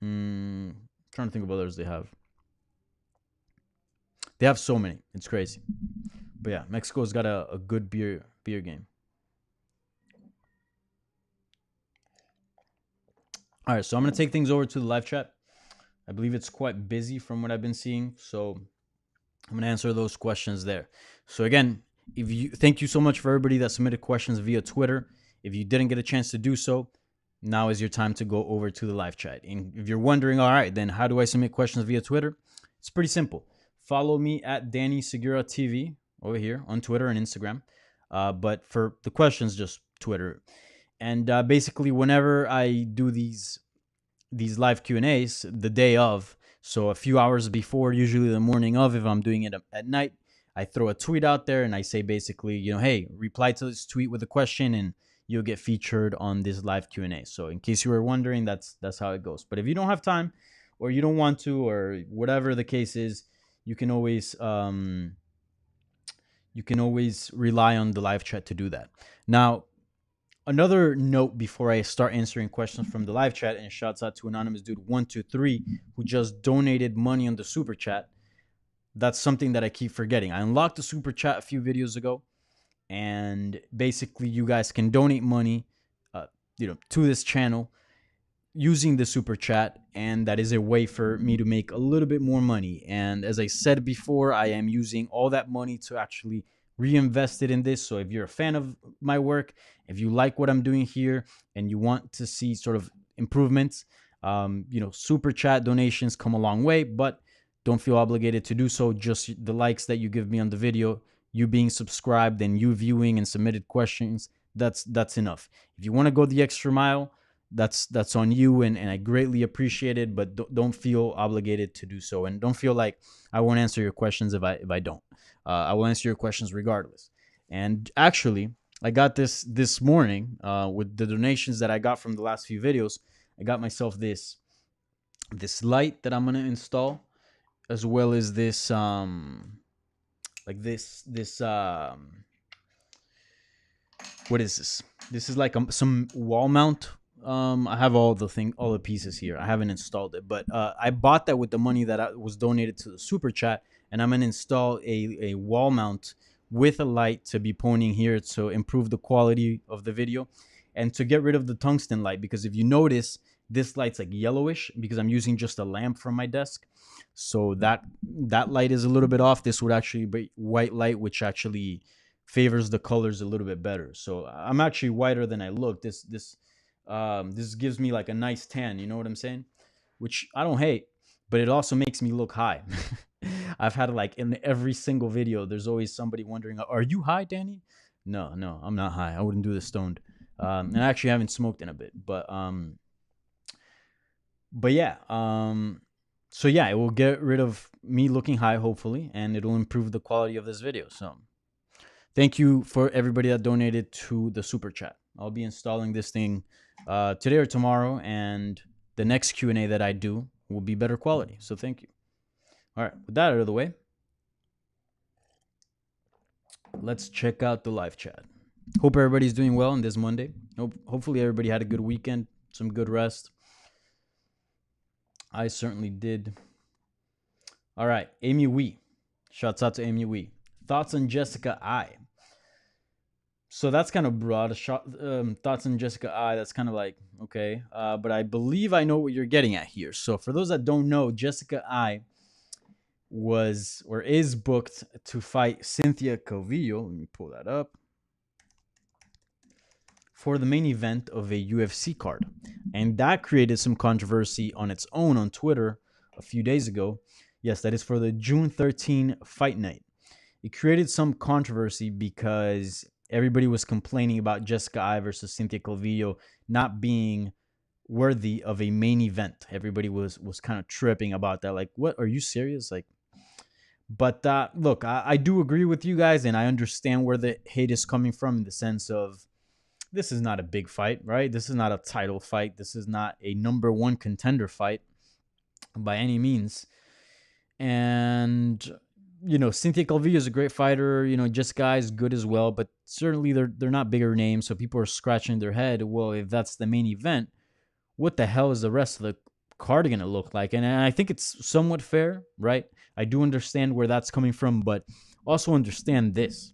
Trying to think of others they have. They have so many. It's crazy. But yeah, Mexico's got a good beer game. All right, so I'm going to take things over to the live chat. I believe it's quite busy from what I've been seeing. So I'm gonna answer those questions there. So again, if you thank you so much for everybody that submitted questions via Twitter. If you didn't get a chance to do so, now is your time to go over to the live chat. And if you're wondering, all right, then how do I submit questions via Twitter? It's pretty simple. Follow me at Danny Segura TV over here on Twitter and Instagram. But for the questions, just Twitter. And basically, whenever I do these live Q&As the day of, so a few hours before, usually the morning of, if I'm doing it at night, I throw a tweet out there and I say basically, hey, reply to this tweet with a question and you'll get featured on this live Q&A. So in case you were wondering, that's how it goes. But if you don't have time or you don't want to, or whatever the case is, you can always rely on the live chat to do that. Now, another note before I start answering questions from the live chat, and shouts out to Anonymous Dude 123 who just donated money on the super chat. That's something that I keep forgetting. I unlocked the super chat a few videos ago, and basically you guys can donate money, to this channel using the super chat, and that is a way for me to make a little bit more money. And as I said before, I am using all that money to actually reinvest it in this. So if you're a fan of my work, if you like what I'm doing here and you want to see sort of improvements, super chat donations come a long way, but don't feel obligated to do so. Just the likes that you give me on the video, you being subscribed, and you viewing and submitted questions, that's enough. If you want to go the extra mile, that's on you, and I greatly appreciate it, but don't feel obligated to do so, and don't feel like I won't answer your questions if I don't. I will answer your questions regardless. And actually, I got this morning with the donations that I got from the last few videos. I got myself this light that I'm gonna install, as well as this what is this? This is like some wall mount. I have all the pieces here. I haven't installed it, but I bought that with the money that was donated to the super chat, and I'm gonna install a wall mount with a light to be pointing here to improve the quality of the video, and to get rid of the tungsten light, because if you notice, this light's like yellowish because I'm using just a lamp from my desk. So that light is a little bit off. This would actually be white light, which actually favors the colors a little bit better. So I'm actually whiter than I look. This gives me like a nice tan, you know what I'm saying? Which I don't hate, but it also makes me look high. I've had like in every single video, there's always somebody wondering, are you high, Danny? No, I'm not high. I wouldn't do this stoned. And I actually haven't smoked in a bit, but yeah. So yeah, it will get rid of me looking high, hopefully, and it'll improve the quality of this video. So thank you for everybody that donated to the super chat. I'll be installing this thing today or tomorrow, and the next Q&A that I do will be better quality. So thank you. All right, with that out of the way, let's check out the live chat. Hope everybody's doing well on this Monday. Hopefully everybody had a good weekend, some good rest. I certainly did. All right, Amy Wee. Shouts out to Amy Wee. Thoughts on Jessica I. So that's kind of broad. Thoughts on Jessica I. That's kind of like, okay. But I believe I know what you're getting at here. So for those that don't know, Jessica I was or is booked to fight Cynthia Calvillo. Let me pull that up. For the main event of a UFC card. And that created some controversy on its own on Twitter a few days ago. Yes, that is for the June 13 fight night. It created some controversy because everybody was complaining about Jessica I versus Cynthia Calvillo not being worthy of a main event. Everybody was kind of tripping about that. Like, what? Are you serious? Like, but look, I do agree with you guys, and I understand where the hate is coming from in the sense of, this is not a big fight, right? This is not a title fight. This is not a number one contender fight by any means. And, Cynthia Calvillo is a great fighter. Jessica is good as well, but certainly they're not bigger names. So people are scratching their head. Well, if that's the main event, what the hell is the rest of the card going to look like? And I think it's somewhat fair, right? I do understand where that's coming from, but also understand this.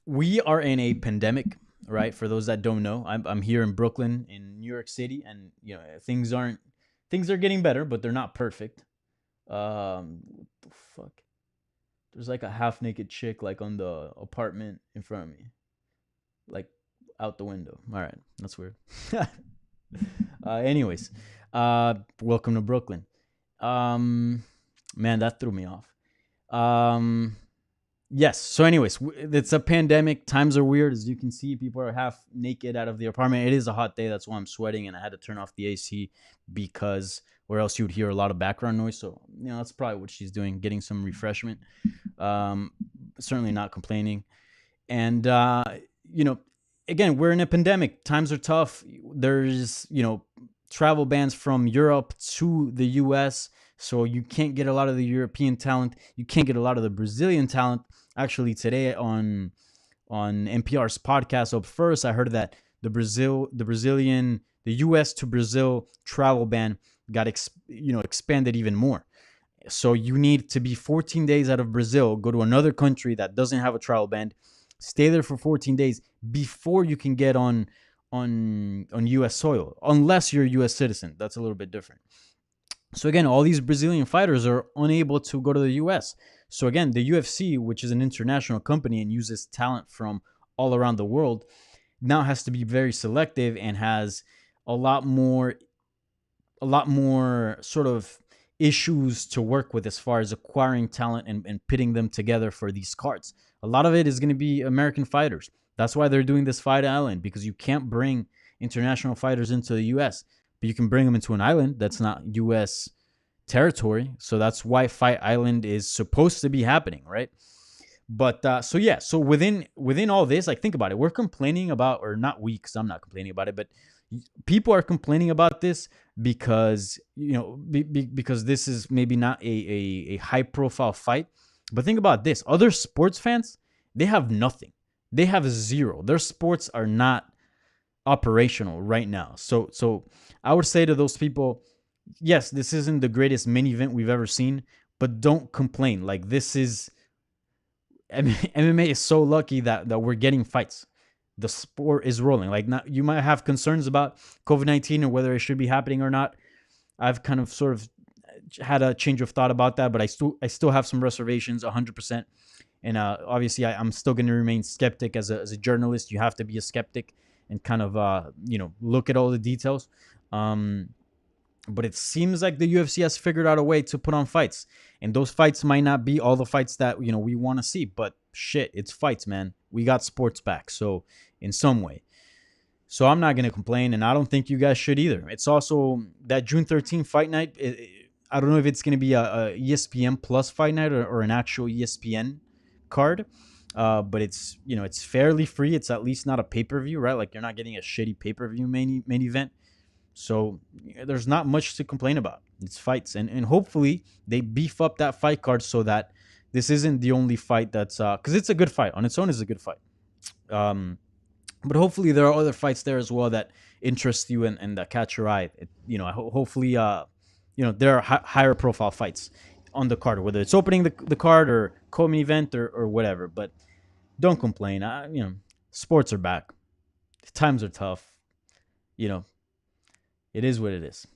We are in a pandemic, right? For those that don't know, I'm here in Brooklyn, in New York City, and things are getting better, but they're not perfect. What the fuck? There's like a half naked chick like on the apartment in front of me, like out the window. All right, that's weird. Anyways, welcome to Brooklyn. Um, man, that threw me off. Um, yes. So, anyways, it's a pandemic. Times are weird, as you can see. People are half naked out of the apartment. It is a hot day. That's why I'm sweating, and I had to turn off the AC because, or else you would hear a lot of background noise. So, that's probably what she's doing, getting some refreshment. Um, Certainly not complaining. And you know, again, we're in a pandemic. Times are tough. There's travel bans from Europe to the U.S., so you can't get a lot of the European talent. You can't get a lot of the Brazilian talent. Actually, today on NPR's podcast Up First, I heard that the U.S. to Brazil travel ban got expanded even more. So you need to be 14 days out of Brazil, go to another country that doesn't have a travel ban, stay there for 14 days before you can get on US soil, unless you're a US citizen. That's a little bit different. So again, all these Brazilian fighters are unable to go to the US. So again, the UFC, which is an international company and uses talent from all around the world, now has to be very selective and has a lot more sort of issues to work with as far as acquiring talent and pitting them together for these cards. A lot of it is going to be American fighters. That's why they're doing this Fight Island, because you can't bring international fighters into the US, but you can bring them into an island that's not US territory. So that's why Fight Island is supposed to be happening, right? But so within all this, like, think about it. We're complaining about, or not we, because I'm not complaining about it, but people are complaining about this because because this is maybe not a high profile fight. But think about this: other sports fans, they have nothing. They have zero. Their sports are not operational right now. So I would say to those people, yes, this isn't the greatest main event we've ever seen, but don't complain. Like, this is MMA is so lucky that we're getting fights. The sport is rolling. Like, not, you might have concerns about COVID-19 or whether it should be happening or not. I've kind of sort of had a change of thought about that, but I still have some reservations, 100%. And obviously, I'm still going to remain skeptic as a journalist. You have to be a skeptic and kind of look at all the details. But it seems like the UFC has figured out a way to put on fights. And those fights might not be all the fights that, we want to see. But shit, it's fights, man. We got sports back. So in some way. So I'm not going to complain. And I don't think you guys should either. It's also that June 13th fight night. I don't know if it's going to be a ESPN Plus fight night or an actual ESPN card. But it's, it's fairly free. It's at least not a pay-per-view, right? Like, you're not getting a shitty pay-per-view main event. So there's not much to complain about. It's fights. And hopefully they beef up that fight card so that this isn't the only fight that's... Because it's a good fight. On its own, it's a good fight. But hopefully there are other fights there as well that interest you and that catch your eye. Hopefully, there are higher profile fights on the card, whether it's opening the card or co-main event or whatever. But don't complain. Sports are back. Times are tough. It is what it is.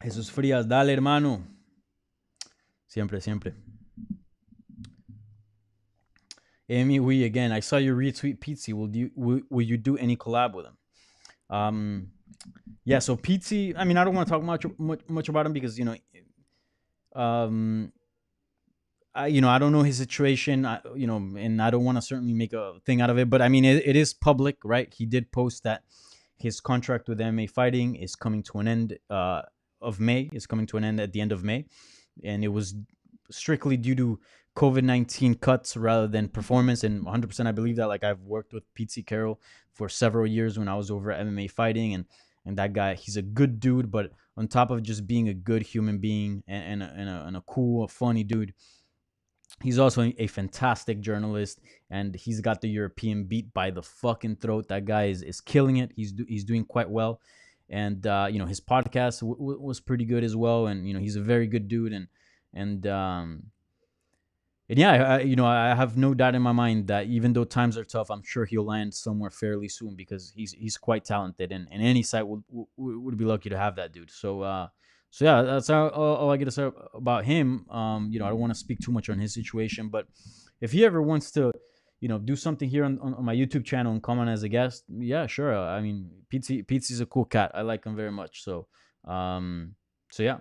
Jesús Frías, dale, hermano. Siempre, siempre. Amy Wee, again, I saw you retweet Pizzi. Will you do any collab with him? Yeah, so Pizzi, I don't want to talk much about him because, I don't know his situation, and I don't want to certainly make a thing out of it. But it is public, right? He did post that his contract with MMA Fighting is coming to an end of May. Is coming to an end at the end of May, and it was strictly due to COVID-19 cuts rather than performance. And 100%, I believe that. Like, I've worked with Pete Carroll for several years when I was over at MMA Fighting, and that guy, he's a good dude. But on top of just being a good human being and a cool, funny dude, he's also a fantastic journalist, and he's got the European beat by the fucking throat. That guy is killing it. He's doing quite well, and his podcast was pretty good as well. And he's a very good dude, and And yeah, I have no doubt in my mind that even though times are tough, I'm sure he'll land somewhere fairly soon because he's quite talented, and any site would be lucky to have that dude. So yeah, that's all I get to say about him. I don't want to speak too much on his situation, but if he ever wants to, do something here on my YouTube channel and come on as a guest, yeah, sure. I mean, Pizzi's a cool cat. I like him very much. So yeah,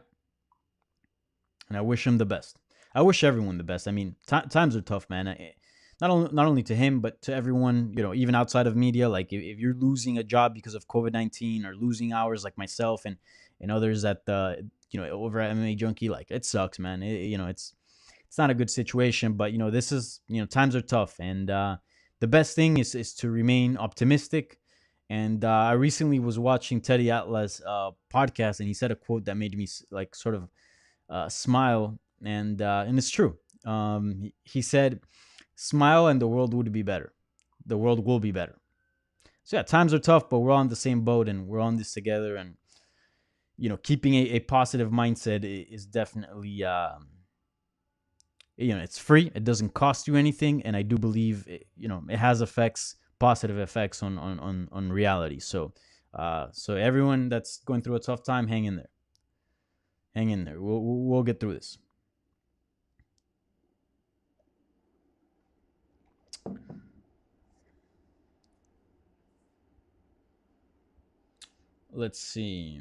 and I wish him the best. I wish everyone the best. I mean, times are tough, man. Not only to him, but to everyone. Even outside of media. Like if you're losing a job because of COVID-19 or losing hours, like myself and others at the over at MMA Junkie, like it sucks, man. It's not a good situation, but this is times are tough, and the best thing is to remain optimistic. And I recently was watching Teddy Atlas podcast, and he said a quote that made me like sort of smile, and it's true. He said, "Smile, and the world would be better. The world will be better." So yeah, times are tough, but we're all on the same boat, and we're on this together. And keeping a positive mindset is definitely it's free. It doesn't cost you anything, and I do believe it has positive effects on reality. So everyone that's going through a tough time, hang in there. Hang in there. We'll get through this. Let's see.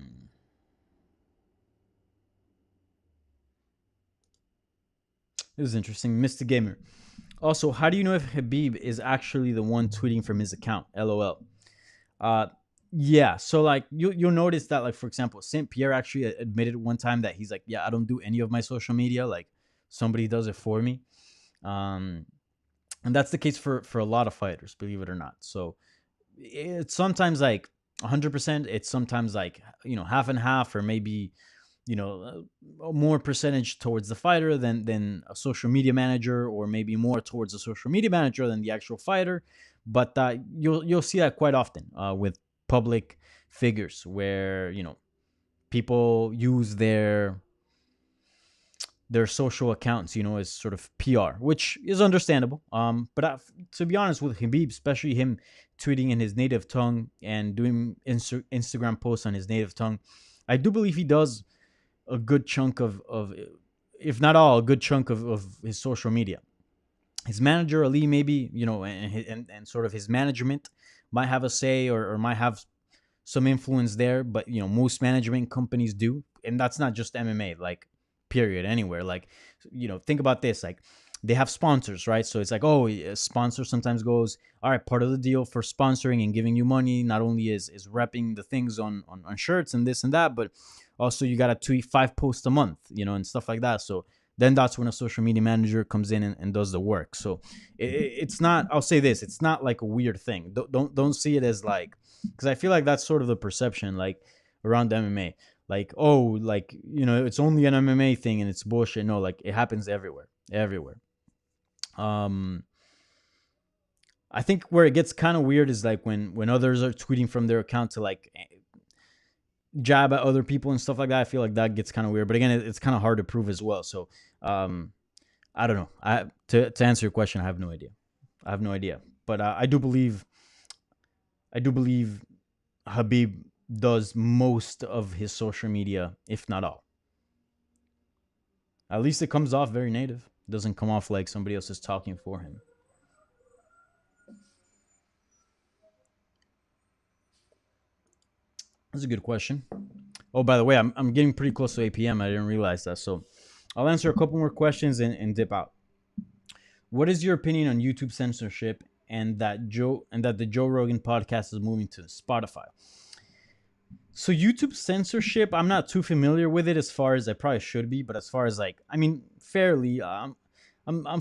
This is interesting. Mr. Gamer. Also, how do you know if Habib is actually the one tweeting from his account? LOL. Uh, yeah. So like you'll notice that, like, for example, Saint Pierre actually admitted one time that he's like, yeah, I don't do any of my social media. Like somebody does it for me. Um, and that's the case for a lot of fighters, believe it or not. So it's sometimes like 100%. It's sometimes like half and half, or maybe more percentage towards the fighter than a social media manager, or maybe more towards a social media manager than the actual fighter. But you'll see that quite often with public figures, where people use their social accounts, as sort of PR, which is understandable. But to be honest with Habib, especially him tweeting in his native tongue and doing Instagram posts on his native tongue, I do believe he does a good chunk of if not all, a good chunk of his social media. His manager Ali, maybe, and sort of his management might have a say, or might have some influence there, but most management companies do, and that's not just MMA, like period, anywhere. Like think about this, like they have sponsors, right? So it's like, oh, a sponsor sometimes goes, all right, part of the deal for sponsoring and giving you money not only is repping the things on shirts and this and that, but also you got to tweet 5 posts a month, and stuff like that. So then that's when a social media manager comes in and does the work. So it's not, I'll say this, it's not like a weird thing. Don't see it as like, because I feel like that's sort of the perception, like around MMA, like, oh, like it's only an MMA thing and it's bullshit. No, like it happens everywhere. um I think where it gets kind of weird is like when others are tweeting from their account to like jab at other people and stuff like that. I feel like that gets kind of weird, but again, it's kind of hard to prove as well. So um I don't know. To answer your question, I have no idea. But I do believe Habib does most of his social media, if not all. At least it comes off very native. It doesn't come off like somebody else is talking for him. That's a good question. Oh, by the way, I'm getting pretty close to 8 p.m. I didn't realize that. So I'll answer a couple more questions and dip out. What is your opinion on YouTube censorship and that the Joe Rogan podcast is moving to Spotify? So YouTube censorship, I'm not too familiar with it, as far as I probably should be, but as far as like, I mean, fairly, I'm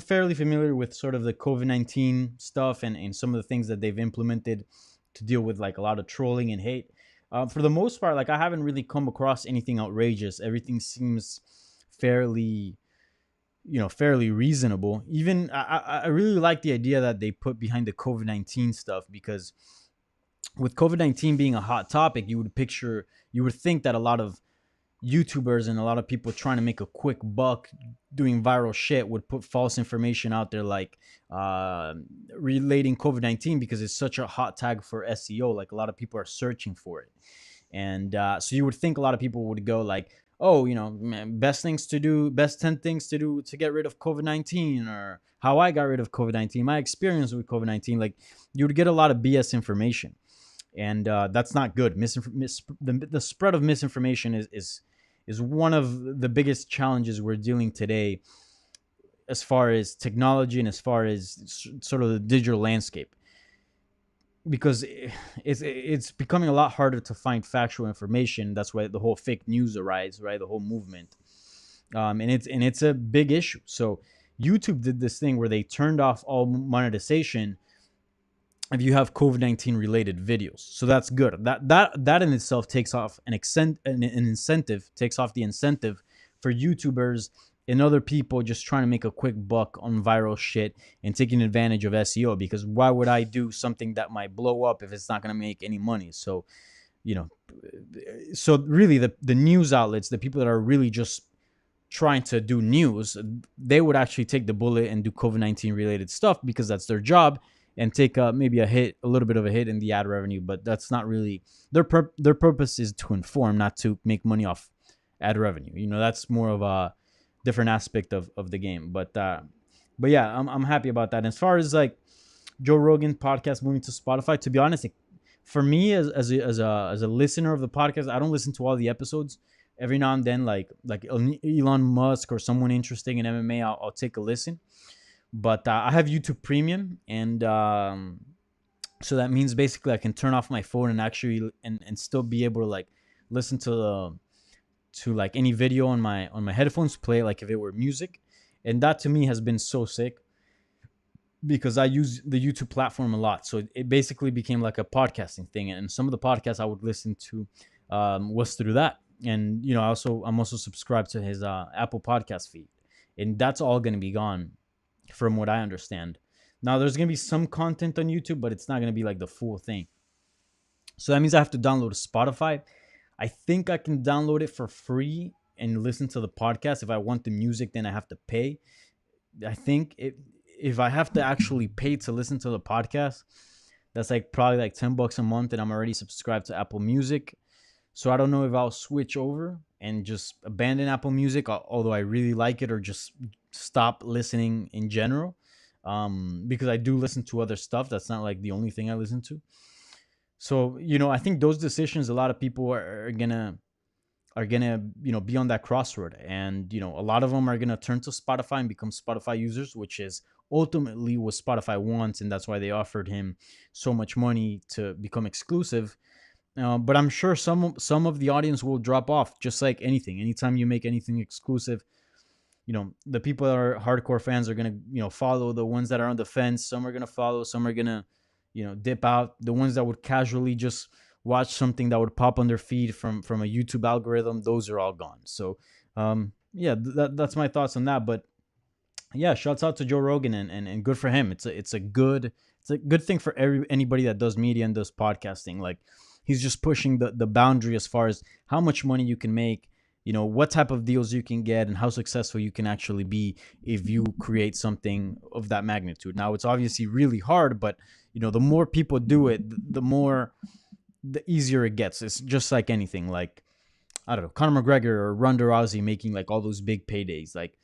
fairly familiar with sort of the COVID-19 stuff and some of the things that they've implemented to deal with like a lot of trolling and hate. For the most part, like I haven't really come across anything outrageous. Everything seems fairly, fairly reasonable. Even I really like the idea that they put behind the COVID-19 stuff, because with COVID-19 being a hot topic, you would think that a lot of YouTubers and a lot of people trying to make a quick buck doing viral shit would put false information out there, like uh, relating COVID-19, because it's such a hot tag for SEO. Like a lot of people are searching for it. And so you would think a lot of people would go like, oh, man, best things to do, best 10 things to do to get rid of COVID-19, or how I got rid of COVID-19, my experience with COVID-19. Like you would get a lot of BS information. And that's not good. The spread of misinformation is one of the biggest challenges we're dealing today, as far as technology and as far as sort of the digital landscape, because it's becoming a lot harder to find factual information. That's why the whole fake news arise, right? The whole movement, and it's a big issue. So YouTube did this thing where they turned off all monetization if you have COVID-19 related videos. So that's good. That in itself takes off an incentive, takes off the incentive for YouTubers and other people just trying to make a quick buck on viral shit and taking advantage of SEO. Because why would I do something that might blow up if it's not going to make any money? So, you know, so really the news outlets, the people that are really just trying to do news, they would actually take the bullet and do COVID-19 related stuff because that's their job, and take maybe a little bit of a hit in the ad revenue. But that's not really their purpose. Is to inform, not to make money off ad revenue. That's more of a different aspect of the game. But yeah, I'm happy about that. And as far as like Joe Rogan podcast moving to Spotify, to be honest, for me as a listener of the podcast, I don't listen to all the episodes. Every now and then, like Elon Musk or someone interesting in MMA, I'll take a listen. But I have YouTube Premium, and so that means basically I can turn off my phone and actually and still be able to like listen to like any video on my headphones, play like if it were music. And that to me has been so sick, because I use the YouTube platform a lot. So it basically became like a podcasting thing, and some of the podcasts I would listen to was through that. And I'm also subscribed to his Apple Podcast feed, and that's all going to be gone, from what I understand. Now there's going to be some content on YouTube, but it's not going to be like the full thing. So that means I have to download Spotify. I think I can download it for free and listen to the podcast. If I want the music, then I have to pay. I think if I have to actually pay to listen to the podcast, that's like probably like $10 a month, and I'm already subscribed to Apple Music. So I don't know if I'll switch over and just abandon Apple Music, although I really like it, or just stop listening in general, because I do listen to other stuff. That's not like the only thing I listen to. So I think those decisions, a lot of people are gonna be on that crossroad, and a lot of them are gonna turn to Spotify and become Spotify users, which is ultimately what Spotify wants, and that's why they offered him so much money to become exclusive. But I'm sure some of the audience will drop off, just like anything. Anytime you make anything exclusive, the people that are hardcore fans are gonna follow. The ones that are on the fence, some are gonna follow, some are gonna dip out. The ones that would casually just watch something that would pop on their feed from a YouTube algorithm, those are all gone. So yeah, that's my thoughts on that. But yeah, shouts out to Joe Rogan, and good for him. It's a good thing for anybody that does media and does podcasting. Like, he's just pushing the boundary as far as how much money you can make, what type of deals you can get, and how successful you can actually be if you create something of that magnitude. Now, it's obviously really hard, but the more people do it, the easier it gets. It's just like anything. Like, I don't know, Conor McGregor or Ronda Rousey making like all those big paydays. Like,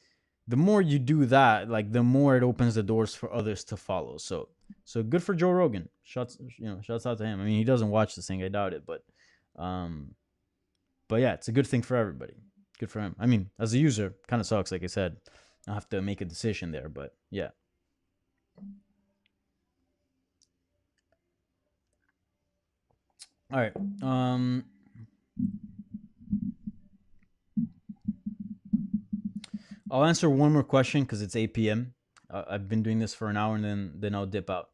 the more you do that, like the more it opens the doors for others to follow. So good for Joe Rogan. Shouts out to him. I mean, he doesn't watch this thing, I doubt it, but yeah, it's a good thing for everybody. Good for him. I mean, as a user, kind of sucks. Like I said, I have to make a decision there, but yeah. All right. I'll answer one more question because it's 8 p.m. I've been doing this for an hour, and then I'll dip out.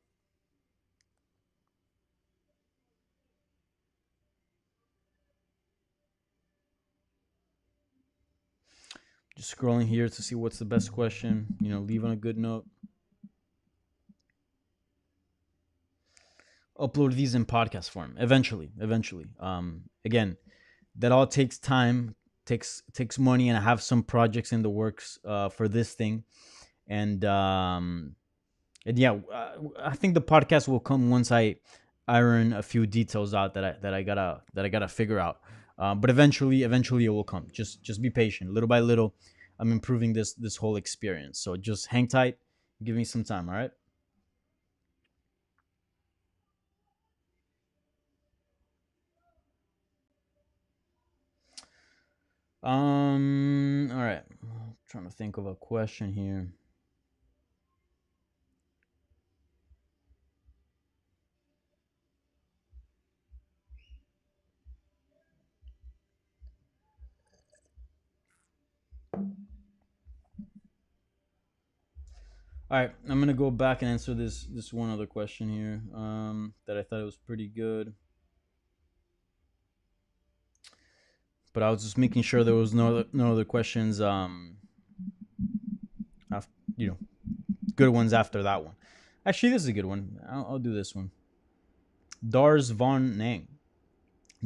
Just scrolling here to see what's the best question. Leave on a good note. Upload these in podcast form eventually. Again, that all takes time. takes money, and I have some projects in the works for this thing. And yeah, I think the podcast will come once I iron a few details out that I gotta figure out. But eventually it will come. Just be patient. Little by little, I'm improving this whole experience. So just hang tight. Give me some time. All right. All right. Trying to think of a question here. All right, I'm gonna go back and answer this one other question here that I thought it was pretty good, but I was just making sure there was no other questions you know, good ones after that one. Actually, this is a good one. I'll do this one. Dars Von Nang.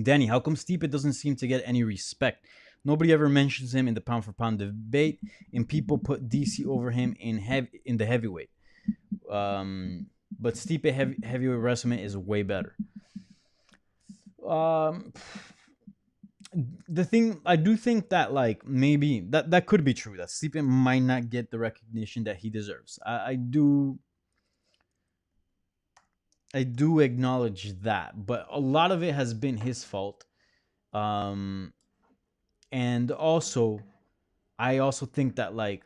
Danny, how come Stipe doesn't seem to get any respect? Nobody ever mentions him in the pound for pound debate, and people put DC over him in the heavyweight. But Stipe heavyweight wrestling is way better. Um, the thing I do think that like maybe that could be true. That Stipe might not get the recognition that he deserves. I do acknowledge that, but a lot of it has been his fault. Um, and also, I also think that like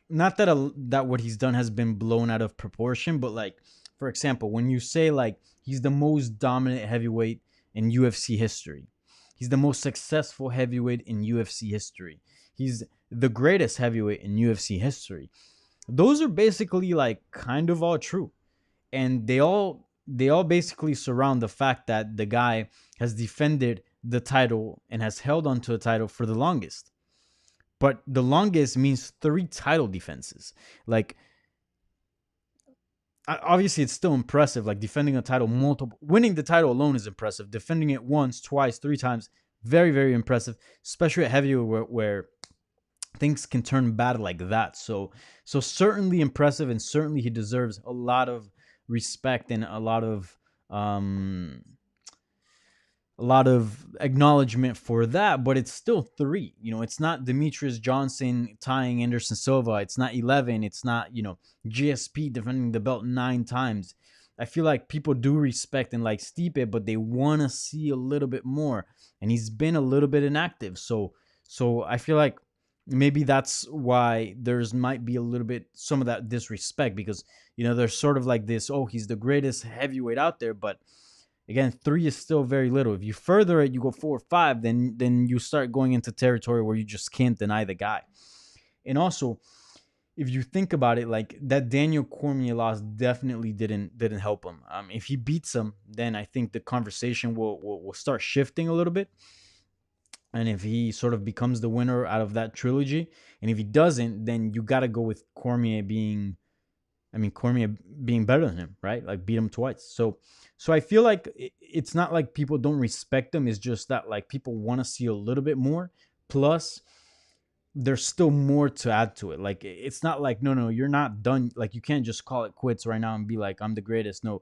not that that what he's done has been blown out of proportion, but like for example, when you say like he's the most dominant heavyweight in UFC history, he's the most successful heavyweight in UFC history, he's the greatest heavyweight in UFC history. Those are basically like kind of all true, and they all basically surround the fact that the guy has defended the title and has held onto the title for the longest. But the longest means three title defenses. Like obviously it's still impressive. Like defending a title multiple, winning the title alone is impressive. Defending it once, twice, three times, very very impressive. Especially at heavyweight where things can turn bad like that. So certainly impressive, and certainly he deserves a lot of respect and a lot of acknowledgement for that, but it's still three. It's not Demetrius Johnson tying Anderson Silva. It's not 11. It's not, GSP defending the belt 9 times. I feel like people do respect and like Stipe, but they want to see a little bit more. And he's been a little bit inactive. So I feel like maybe that's why there's might be a little bit some of that disrespect, because there's sort of like this, oh, he's the greatest heavyweight out there, but again, three is still very little. If you further it, you go 4 or 5, then you start going into territory where you just can't deny the guy. And also, if you think about it, like that Daniel Cormier loss definitely didn't help him. If he beats him, then I think the conversation will start shifting a little bit. And if he sort of becomes the winner out of that trilogy, and if he doesn't, then you got to go with Cormier being better than him, right? Like beat him twice. So I feel like it's not like people don't respect him. It's just that like people want to see a little bit more. Plus, there's still more to add to it. Like it's not like no, you're not done. Like you can't just call it quits right now and be like I'm the greatest. No,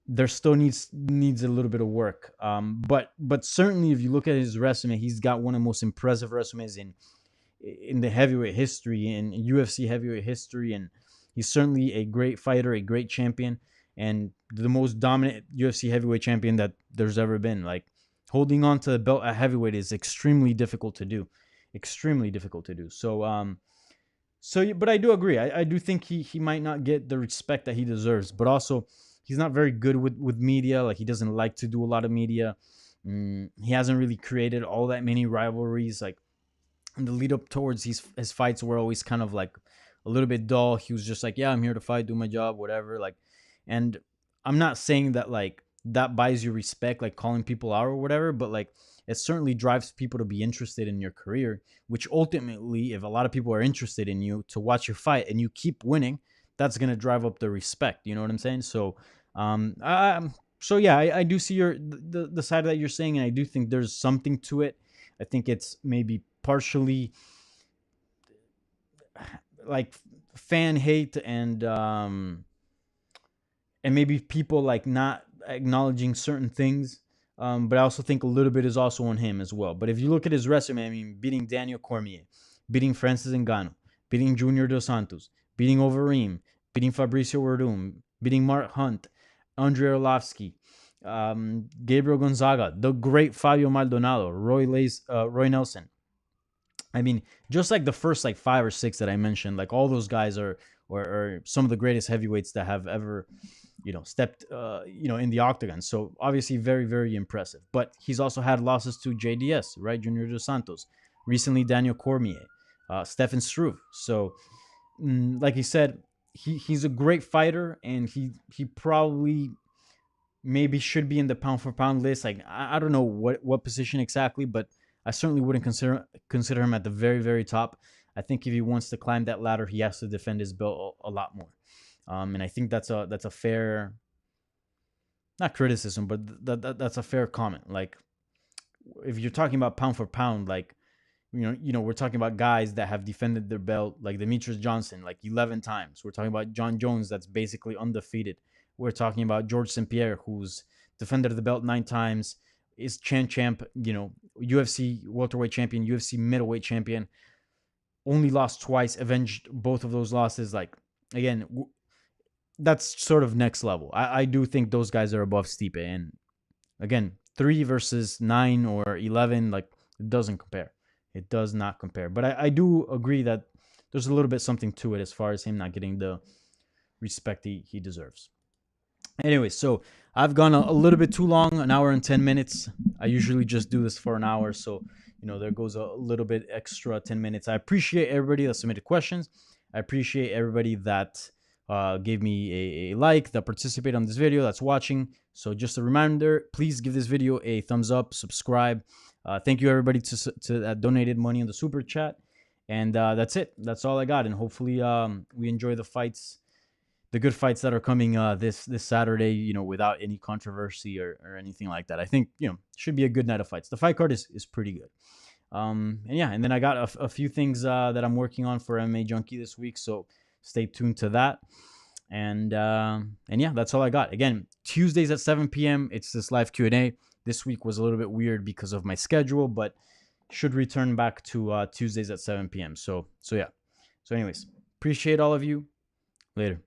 there still needs a little bit of work. But certainly if you look at his resume, he's got one of the most impressive resumes in the heavyweight history, in UFC heavyweight history, and he's certainly a great fighter, a great champion, and the most dominant UFC heavyweight champion that there's ever been. Like holding on to the belt at heavyweight is extremely difficult to do, extremely difficult to do. But I do agree. I do think he might not get the respect that he deserves, but also he's not very good with media. Like he doesn't like to do a lot of media. He hasn't really created all that many rivalries. Like the lead up towards his fights were always kind of like a little bit dull. He was just like, yeah, I'm here to fight, do my job, whatever. Like, and I'm not saying that like that buys you respect, like calling people out or whatever, but like it certainly drives people to be interested in your career, which ultimately, if a lot of people are interested in you to watch your fight and you keep winning, that's going to drive up the respect. You know what I'm saying? So yeah, I do see the side that you're saying, and I do think there's something to it. I think it's maybe partially like fan hate and maybe people like not acknowledging certain things. But I also think a little bit is also on him as well. But if you look at his resume, I mean, beating Daniel Cormier, beating Francis Ngannou, beating Junior Dos Santos, beating Overeem, beating Fabricio Werdum, beating Mark Hunt, Andrei Arlovsky, Gabriel Gonzaga, the great Fabio Maldonado, Roy Nelson. I mean, just like the first like 5 or 6 that I mentioned, like all those guys are some of the greatest heavyweights that have ever, stepped, in the octagon. So obviously very, very impressive. But he's also had losses to JDS, right? Junior Dos Santos, recently Daniel Cormier, Stefan Struve. So, like he said, he's a great fighter, and he probably maybe should be in the pound for pound list. Like I don't know what position exactly, but I certainly wouldn't consider him at the very, very top. I think if he wants to climb that ladder, he has to defend his belt a lot more. And I think that's a fair, not criticism, but that's a fair comment. Like if you're talking about pound for pound, like we're talking about guys that have defended their belt, like Demetrius Johnson, like 11 times. We're talking about John Jones, that's basically undefeated. We're talking about George St. Pierre, who's defended the belt 9 times, is champ, UFC welterweight champion, UFC middleweight champion, only lost twice, avenged both of those losses. Like, again, that's sort of next level. I do think those guys are above Stipe. And again, 3 versus 9 or 11, like, it doesn't compare. It does not compare. But I do agree that there's a little bit something to it as far as him not getting the respect he deserves. Anyway, so I've gone a little bit too long, an hour and 10 minutes. I usually just do this for an hour. So, there goes a little bit extra 10 minutes. I appreciate everybody that submitted questions. I appreciate everybody that gave me a like, that participated on this video, that's watching. So just a reminder, please give this video a thumbs up, subscribe. Thank you, everybody, that donated money in the super chat. And that's it. That's all I got. And hopefully we enjoy the fights, the good fights that are coming this Saturday, without any controversy or anything like that. I think, should be a good night of fights. The fight card is pretty good. And then I got a few things that I'm working on for MMA Junkie this week, so stay tuned to that. And yeah, that's all I got. Again, Tuesdays at 7 p.m. it's this live Q&A. This week was a little bit weird because of my schedule, but should return back to Tuesdays at 7 p.m. So yeah. So anyways, appreciate all of you. Later.